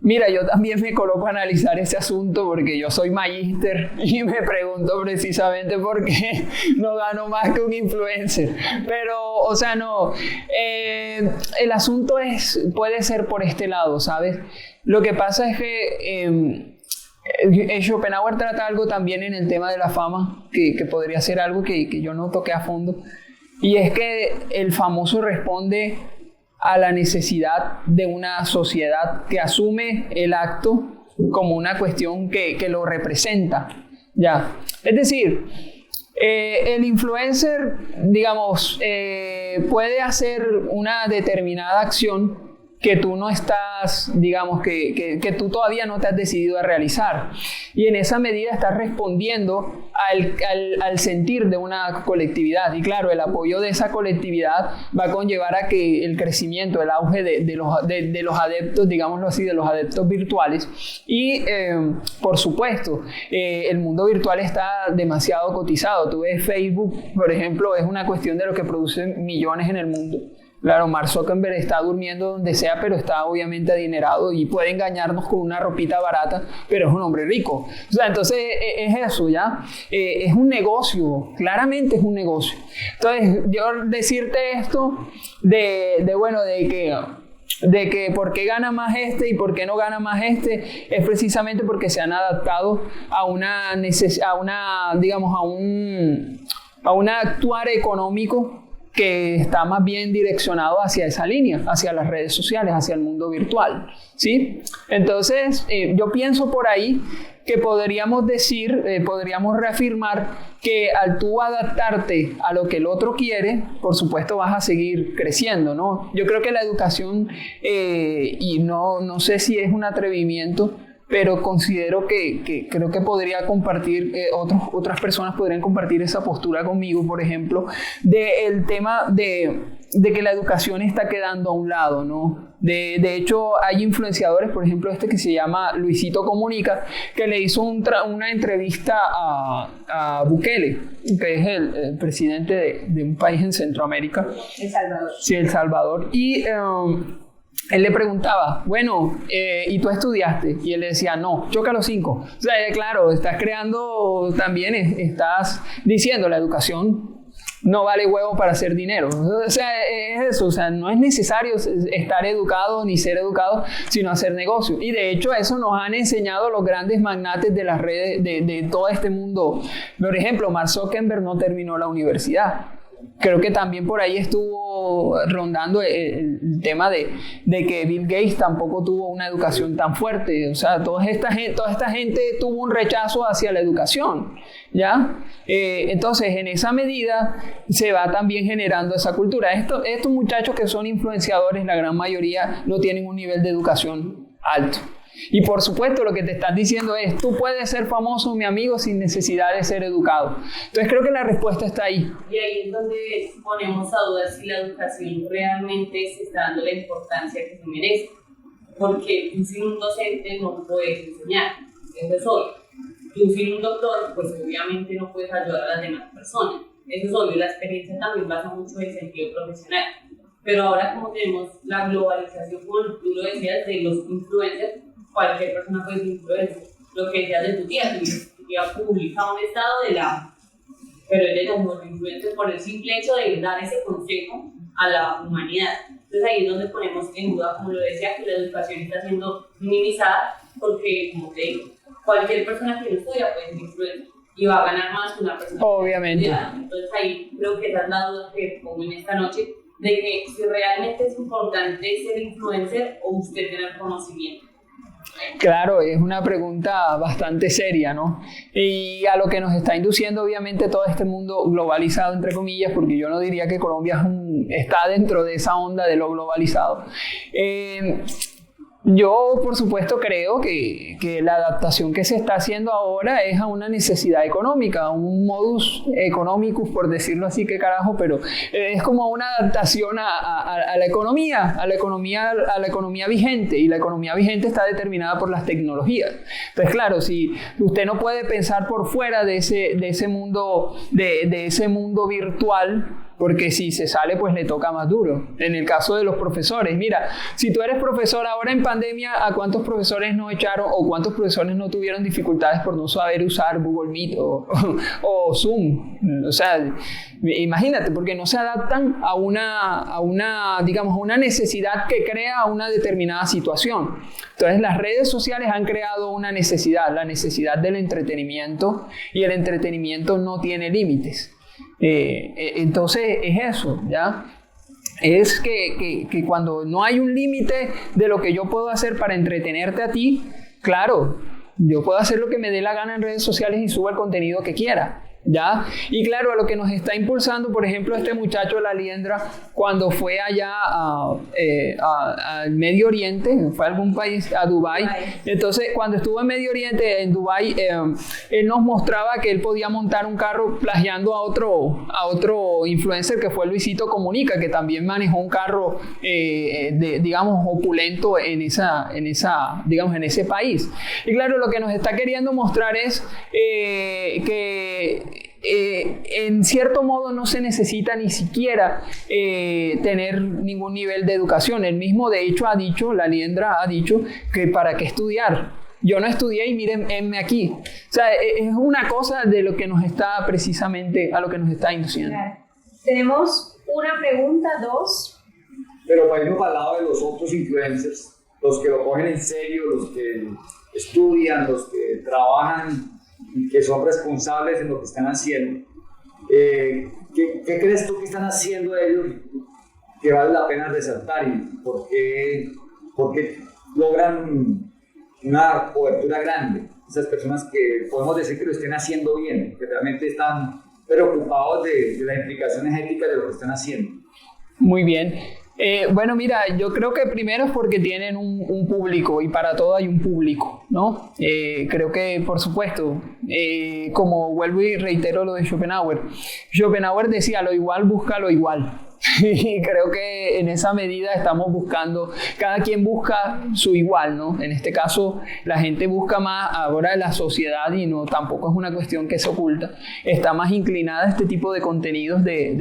mira, yo también me coloco a analizar ese asunto porque yo soy magíster y me pregunto precisamente por qué no gano más que un influencer. Pero, o sea, no, el asunto puede ser por este lado, ¿sabes? Lo que pasa es que Schopenhauer trata algo también en el tema de la fama, que podría ser algo que yo no toqué a fondo. Y es que el famoso responde a la necesidad de una sociedad que asume el acto como una cuestión que lo representa. ¿Ya? Es decir, el influencer, digamos, puede hacer una determinada acción que tú no estás, digamos, que tú todavía no te has decidido a realizar. Y en esa medida estás respondiendo al sentir de una colectividad. Y claro, el apoyo de esa colectividad va a conllevar a que el crecimiento, el auge de los adeptos, digámoslo así, de los adeptos virtuales. Y, por supuesto, el mundo virtual está demasiado cotizado. Tú ves Facebook, por ejemplo, es una cuestión de lo que produce millones en el mundo. Claro, Mark Zuckerberg está durmiendo donde sea, pero está obviamente adinerado y puede engañarnos con una ropita barata, pero es un hombre rico. O sea, entonces es eso, ¿ya? Es un negocio, claramente es un negocio. Entonces, yo decirte esto de que por qué gana más este y por qué no gana más este, es precisamente porque se han adaptado a un actuar económico que está más bien direccionado hacia esa línea, hacia las redes sociales, hacia el mundo virtual, ¿sí? Entonces, yo pienso por ahí que podríamos decir, podríamos reafirmar que al tú adaptarte a lo que el otro quiere, por supuesto vas a seguir creciendo, ¿no? Yo creo que la educación, y no sé si es un atrevimiento, pero considero que creo que podría compartir, otras personas podrían compartir esa postura conmigo, por ejemplo, del tema de que la educación está quedando a un lado, ¿no? De hecho, hay influenciadores, por ejemplo, que se llama Luisito Comunica, que le hizo una entrevista a Bukele, que es el presidente de un país en Centroamérica. El Salvador. Sí, El Salvador. Y él le preguntaba, bueno, ¿y tú estudiaste? Y él le decía, no, choca los 5. O sea, claro, estás creando también, estás diciendo, la educación no vale huevo para hacer dinero. O sea, es eso. O sea, no es necesario estar educado ni ser educado, sino hacer negocio. Y de hecho, eso nos han enseñado los grandes magnates de las redes, de todo este mundo. Por ejemplo, Mark Zuckerberg no terminó la universidad. Creo que también por ahí estuvo rondando el tema de que Bill Gates tampoco tuvo una educación tan fuerte. O sea, toda esta gente tuvo un rechazo hacia la educación, ¿ya? Entonces, en esa medida se va también generando esa cultura. Estos muchachos que son influenciadores, la gran mayoría no tienen un nivel de educación alto. Y por supuesto lo que te están diciendo es, tú puedes ser famoso, mi amigo, sin necesidad de ser educado. Entonces creo que la respuesta está ahí. Y ahí es donde ponemos a dudar si la educación realmente se está dando la importancia que se merece. Porque tú sin un docente no puedes enseñar, eso es obvio. Tú sin un doctor, pues obviamente no puedes ayudar a las demás personas. Eso es obvio, la experiencia también basa mucho en el sentido profesional. Pero ahora como tenemos la globalización, como tú lo decías, de los influencers, cualquier persona puede ser influencer. Lo que decías de tu tía publica un estado de la... Pero ella no es influencer por el simple hecho de dar ese consejo a la humanidad. Entonces ahí es donde ponemos en duda, como lo decía, que la educación está siendo minimizada porque, como te digo, cualquier persona que lo estudia puede ser influencer y va a ganar más que una persona. Obviamente. Entonces ahí creo que esa es la duda que pongo en esta noche, de que si realmente es importante ser influencer o usted tener conocimiento. Claro, es una pregunta bastante seria, ¿no? Y a lo que nos está induciendo obviamente todo este mundo globalizado, entre comillas, porque yo no diría que Colombia está dentro de esa onda de lo globalizado. Yo, por supuesto, creo que la adaptación que se está haciendo ahora es a una necesidad económica, a un modus economicus, por decirlo así, qué carajo, pero es como una adaptación a la economía vigente, y la economía vigente está determinada por las tecnologías. Entonces, claro, si usted no puede pensar por fuera de ese mundo virtual, porque si se sale, pues le toca más duro. En el caso de los profesores, mira, si tú eres profesor ahora en pandemia, ¿a cuántos profesores no echaron o cuántos profesores no tuvieron dificultades por no saber usar Google Meet o Zoom? O sea, imagínate, porque no se adaptan a una necesidad que crea una determinada situación. Entonces, las redes sociales han creado una necesidad, la necesidad del entretenimiento, y el entretenimiento no tiene límites. Entonces es eso, ¿ya? es que cuando no hay un límite de lo que yo puedo hacer para entretenerte a ti, claro, yo puedo hacer lo que me dé la gana en redes sociales y subo el contenido que quiera. ¿Ya? Y claro, a lo que nos está impulsando, por ejemplo, este muchacho La Liendra, cuando fue allá al Medio Oriente, fue a algún país, a Dubái. Entonces, cuando estuvo en Medio Oriente, en Dubái, él nos mostraba que él podía montar un carro plagiando a otro influencer que fue Luisito Comunica, que también manejó un carro, digamos, opulento en ese país. Y claro, lo que nos está queriendo mostrar es que en cierto modo no se necesita ni siquiera tener ningún nivel de educación. Él mismo, de hecho, La Liendra ha dicho que para qué estudiar. Yo no estudié y mírenme aquí. O sea, es una cosa de lo que nos está precisamente, a lo que nos está induciendo. Claro. Tenemos una pregunta, 2. Pero para irnos al lado de los otros influencers, los que lo cogen en serio, los que estudian, los que trabajan, que son responsables en lo que están haciendo, ¿qué crees tú que están haciendo ellos que vale la pena resaltar y por qué logran una cobertura grande? Esas personas que podemos decir que lo estén haciendo bien, que realmente están preocupados de las implicaciones éticas de lo que están haciendo. Muy bien. Bueno, mira, yo creo que primero es porque tienen un público y para todo hay un público, ¿no? Creo que, por supuesto, como vuelvo y reitero lo de Schopenhauer decía, lo igual busca lo igual. Y creo que en esa medida estamos buscando, cada quien busca su igual, ¿no? En este caso, la gente busca más ahora la sociedad y no, tampoco es una cuestión que se oculta, está más inclinada a este tipo de contenidos de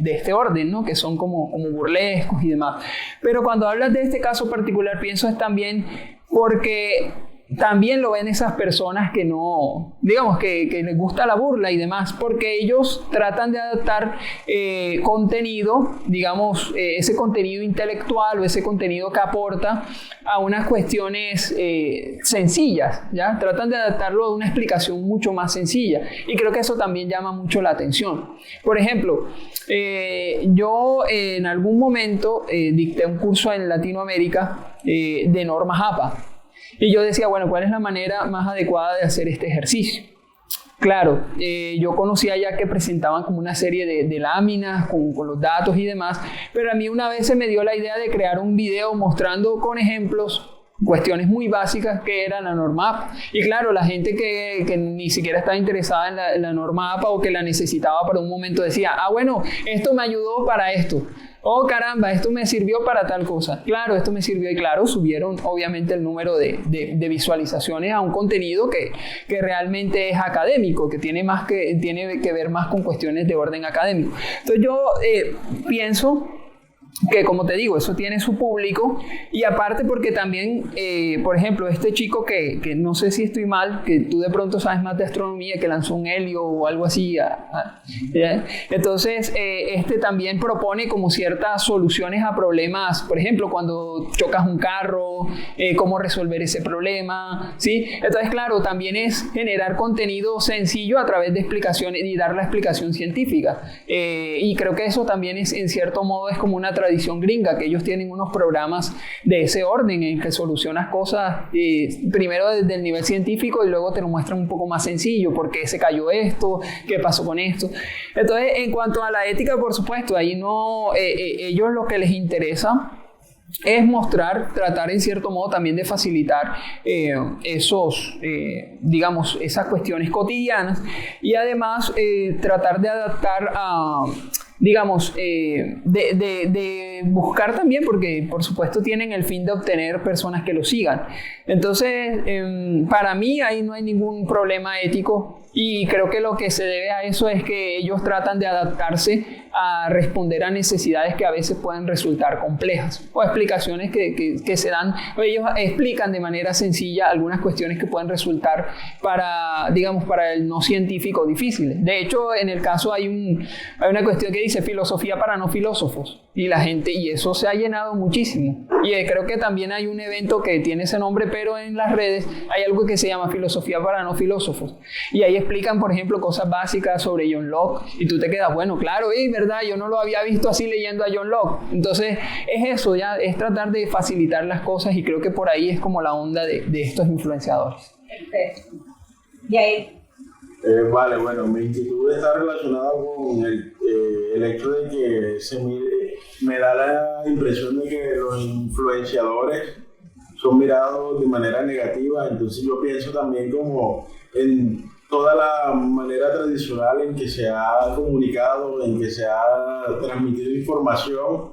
este orden, ¿no? Que son como burlescos y demás. Pero cuando hablas de este caso particular, pienso es también porque también lo ven esas personas que no, digamos, que les gusta la burla y demás, porque ellos tratan de adaptar contenido, digamos, ese contenido intelectual o ese contenido que aporta a unas cuestiones sencillas, ¿ya? Tratan de adaptarlo a una explicación mucho más sencilla y creo que eso también llama mucho la atención. Por ejemplo, yo en algún momento dicté un curso en Latinoamérica de normas APA. Y yo decía, bueno, ¿cuál es la manera más adecuada de hacer este ejercicio? Claro, yo conocía ya que presentaban como una serie de láminas con los datos y demás, pero a mí una vez se me dio la idea de crear un video mostrando con ejemplos cuestiones muy básicas que era la norma APA. Y claro, la gente que ni siquiera estaba interesada en la norma APA o que la necesitaba para un momento decía, bueno, esto me ayudó para esto. Oh, caramba, esto me sirvió para tal cosa. Claro, esto me sirvió y claro, subieron obviamente el número de visualizaciones a un contenido que realmente es académico, que tiene que ver más con cuestiones de orden académico. Entonces yo pienso que, como te digo, eso tiene su público y aparte porque también, por ejemplo, este chico que no sé si estoy mal, que tú de pronto sabes más de astronomía, que lanzó un helio o algo así, entonces este también propone como ciertas soluciones a problemas, por ejemplo, cuando chocas un carro, cómo resolver ese problema, ¿sí? Entonces, claro, también es generar contenido sencillo a través de explicaciones y dar la explicación científica, y creo que eso también es, en cierto modo, es como una tradición gringa, que ellos tienen unos programas de ese orden en que solucionas cosas primero desde el nivel científico y luego te lo muestran un poco más sencillo, por qué se cayó esto, qué pasó con esto. Entonces, en cuanto a la ética, por supuesto, ahí no, ellos lo que les interesa es tratar en cierto modo también de facilitar digamos, esas cuestiones cotidianas y además tratar de adaptar a, digamos, de buscar también, porque por supuesto tienen el fin de obtener personas que lo sigan. Entonces, para mí ahí no hay ningún problema ético y creo que lo que se debe a eso es que ellos tratan de adaptarse a responder a necesidades que a veces pueden resultar complejas o explicaciones que se dan, ellos explican de manera sencilla algunas cuestiones que pueden resultar para el no científico difíciles. De hecho, en el caso hay una cuestión que dice filosofía para no filósofos. y la gente, y eso se ha llenado muchísimo. Y creo que también hay un evento que tiene ese nombre, pero en las redes hay algo que se llama Filosofía para no filósofos. Y ahí explican, por ejemplo, cosas básicas sobre John Locke, y tú te quedas, bueno, claro, verdad, yo no lo había visto así leyendo a John Locke. Entonces, es eso, ya es tratar de facilitar las cosas, y creo que por ahí es como la onda de estos influenciadores. Perfecto. Y ahí. Vale, bueno, mi inquietud está relacionada con el hecho de que me da la impresión de que los influenciadores son mirados de manera negativa. Entonces yo pienso también como en toda la manera tradicional en que se ha comunicado, en que se ha transmitido información,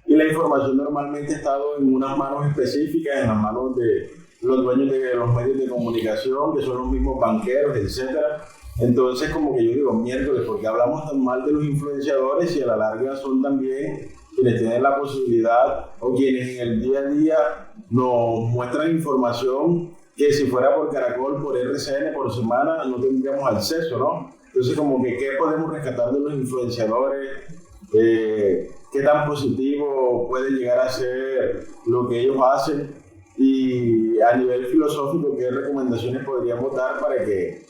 y la información normalmente ha estado en unas manos específicas, en las manos de los dueños de los medios de comunicación, que son los mismos banqueros, etc. Entonces, como que yo digo, miércoles, ¿por qué hablamos tan mal de los influenciadores, y a la larga son también quienes tienen la posibilidad o quienes en el día a día nos muestran información que si fuera por Caracol, por RCN, por semana, no tendríamos acceso, ¿no? Entonces, como que ¿qué podemos rescatar de los influenciadores? ¿Qué tan positivo puede llegar a ser lo que ellos hacen? Y a nivel filosófico, ¿qué recomendaciones podríamos dar para que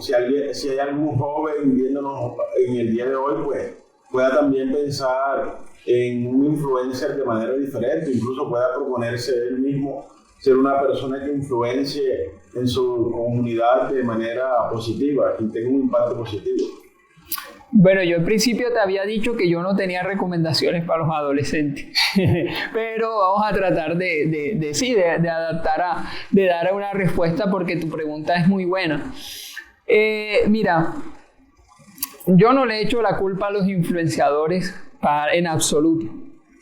si hay algún joven viéndonos en el día de hoy, pues pueda también pensar en un influencer de manera diferente, incluso pueda proponerse él mismo ser una persona que influencie en su comunidad de manera positiva y tenga un impacto positivo? Bueno, yo al principio te había dicho que yo no tenía recomendaciones para los adolescentes, pero vamos a tratar de adaptar de dar una respuesta, porque tu pregunta es muy buena. Mira, yo no le echo la culpa a los influenciadores en absoluto.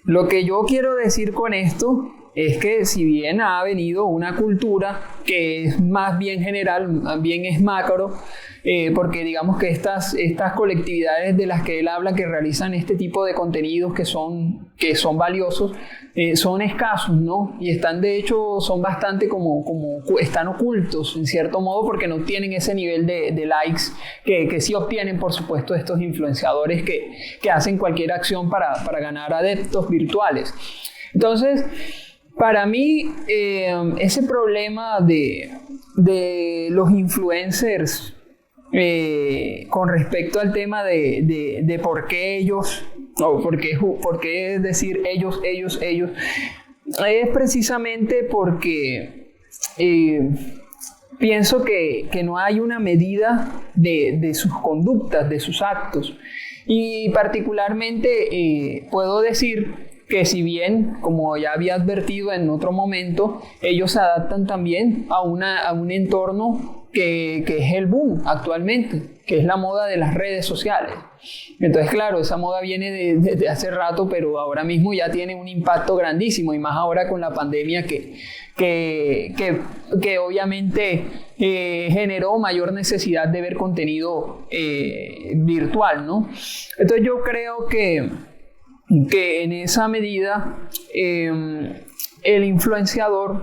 Lo que yo quiero decir con esto es que si bien ha venido una cultura que es más bien general, más bien es macro, porque digamos que estas colectividades de las que él habla, que realizan este tipo de contenidos que son valiosos, son escasos, ¿no? Y están, de hecho, son bastante están ocultos en cierto modo, porque no tienen ese nivel de likes que sí obtienen, por supuesto, estos influenciadores que hacen cualquier acción para ganar adeptos virtuales. Entonces, para mí, ese problema de los influencers con respecto al tema de por qué ellos, o por qué decir ellos, es precisamente porque pienso que no hay una medida de sus conductas, de sus actos. Y particularmente puedo decir que si bien, como ya había advertido en otro momento, ellos se adaptan también a un entorno que es el boom actualmente, que es la moda de las redes sociales. Entonces, claro, esa moda viene desde hace rato, pero ahora mismo ya tiene un impacto grandísimo, y más ahora con la pandemia que obviamente generó mayor necesidad de ver contenido virtual, ¿no? Entonces yo creo que en esa medida el influenciador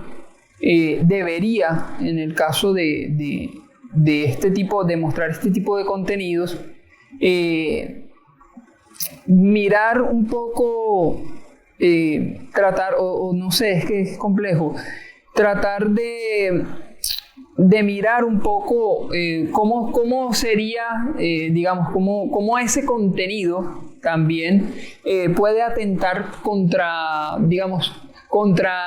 debería, en el caso de mostrar este tipo de contenidos, mirar un poco, tratar, o no sé, es que es complejo, tratar de mirar un poco cómo sería, digamos, cómo ese contenido también puede atentar contra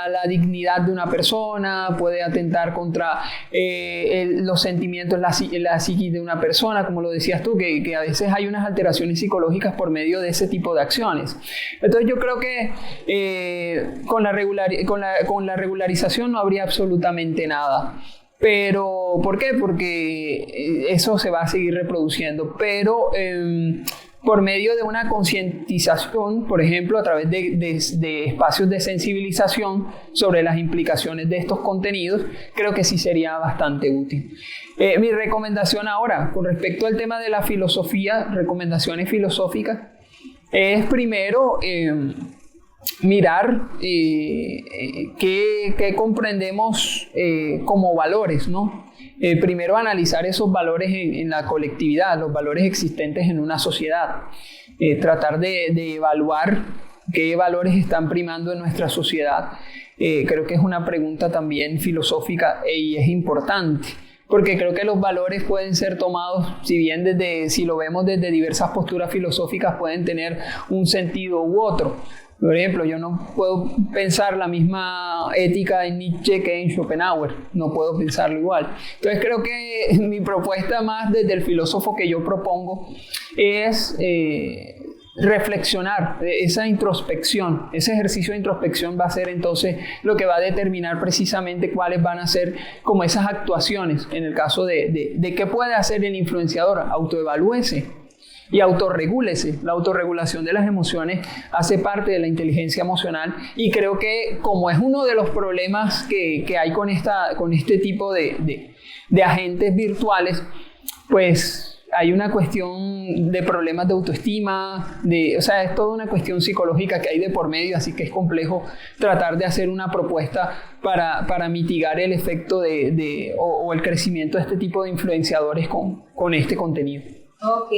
la dignidad de una persona, puede atentar contra los sentimientos, la psiquis de una persona, como lo decías tú, que a veces hay unas alteraciones psicológicas por medio de ese tipo de acciones. Entonces yo creo que con la regularización no habría absolutamente nada. Pero, ¿por qué? Porque eso se va a seguir reproduciendo. Pero por medio de una concientización, por ejemplo, a través de espacios de sensibilización sobre las implicaciones de estos contenidos, creo que sí sería bastante útil. Mi recomendación ahora, con respecto al tema de la filosofía, recomendaciones filosóficas, es primero mirar qué comprendemos como valores, ¿no? Primero analizar esos valores en la colectividad, los valores existentes en una sociedad, tratar de evaluar ¿Qué valores están primando en nuestra sociedad? Creo que es una pregunta también filosófica y es importante, porque creo que los valores pueden ser tomados, si lo vemos desde diversas posturas filosóficas, pueden tener un sentido u otro. Por ejemplo, yo no puedo pensar la misma ética en Nietzsche que en Schopenhauer, no puedo pensarlo igual. Entonces creo que mi propuesta más desde el filósofo que yo propongo es reflexionar, esa introspección, ese ejercicio de introspección va a ser entonces lo que va a determinar precisamente cuáles van a ser como esas actuaciones. En el caso de qué puede hacer el influenciador, autoevalúese y autorregúlese. La autorregulación de las emociones hace parte de la inteligencia emocional y creo que como es uno de los problemas que hay con este tipo de agentes virtuales, pues hay una cuestión de problemas de autoestima, o sea, es toda una cuestión psicológica que hay de por medio, así que es complejo tratar de hacer una propuesta para mitigar el efecto o el crecimiento de este tipo de influenciadores con este contenido. Ok,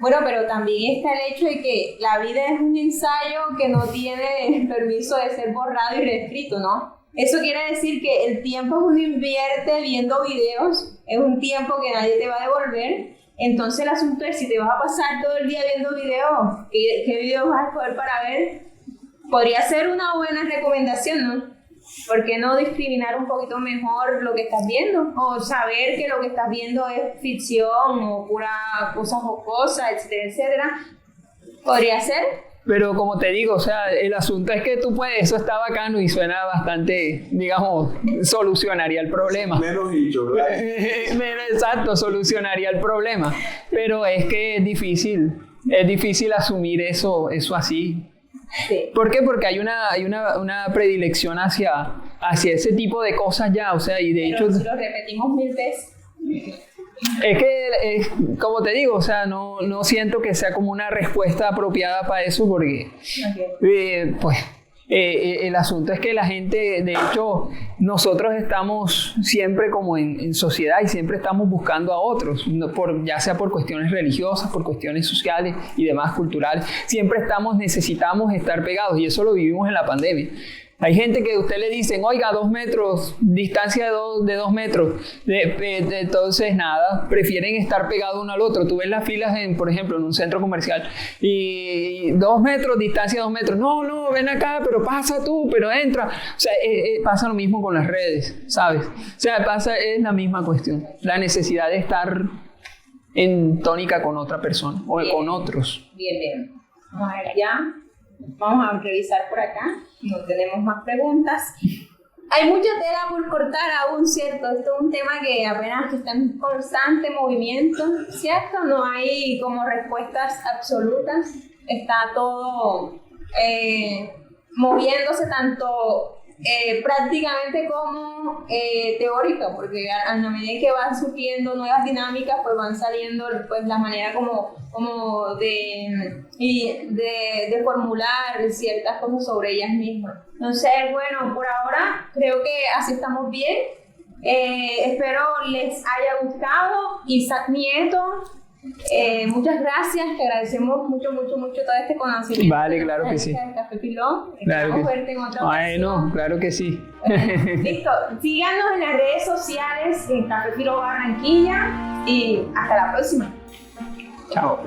bueno, pero también está el hecho de que la vida es un ensayo que no tiene permiso de ser borrado y reescrito, ¿no? Eso quiere decir que el tiempo que uno invierte viendo videos es un tiempo que nadie te va a devolver. Entonces el asunto es si te vas a pasar todo el día viendo videos, ¿qué videos vas a escoger para ver? Podría ser una buena recomendación, ¿no? ¿Por qué no discriminar un poquito mejor lo que estás viendo? O saber que lo que estás viendo es ficción o pura cosa jocosa, etcétera, etcétera. Podría ser. Pero como te digo, o sea, el asunto es que tú puedes, eso está bacano y suena bastante, digamos, solucionaría el problema. Menos dicho, ¿verdad? Exacto, solucionaría el problema. Pero es que es difícil asumir eso así. Sí. ¿Por qué? Porque hay una predilección hacia ese tipo de cosas ya, o sea, y de Pero hecho... si lo repetimos 1000 veces. Es que, como te digo, o sea, no siento que sea como una respuesta apropiada para eso porque, pues, el asunto es que la gente, de hecho, nosotros estamos siempre como en sociedad y siempre estamos buscando a otros, ya sea por cuestiones religiosas, por cuestiones sociales y demás culturales, siempre necesitamos estar pegados y eso lo vivimos en la pandemia. Hay gente que usted le dicen, oiga, 2 metros, distancia de 2 metros. Entonces, nada, prefieren estar pegados uno al otro. Tú ves las filas, por ejemplo, en un centro comercial y 2 metros, distancia de 2 metros. No, ven acá, pero pasa tú, pero entra. O sea, pasa lo mismo con las redes, ¿sabes? O sea, es la misma cuestión. La necesidad de estar en tónica con otra persona o con otros. Bien. Vamos a ver ya. Vamos a revisar por acá. No tenemos más preguntas. Hay mucha tela por cortar aún, ¿cierto? Esto es un tema que apenas está en constante movimiento, ¿cierto? No hay como respuestas absolutas. Está todo moviéndose tanto prácticamente como teórico, porque a la medida que van surgiendo nuevas dinámicas, pues van saliendo pues la manera como de formular ciertas cosas sobre ellas mismas. Entonces, bueno, por ahora creo que así estamos bien. Espero les haya gustado. Isaac Nieto, muchas gracias, te agradecemos mucho todo este conocimiento. Vale, claro que sí. Café Pilón. Claro que verte en otra bueno, claro que sí. Listo, síganos en las redes sociales en Café Pilón Barranquilla y hasta la próxima. Chao.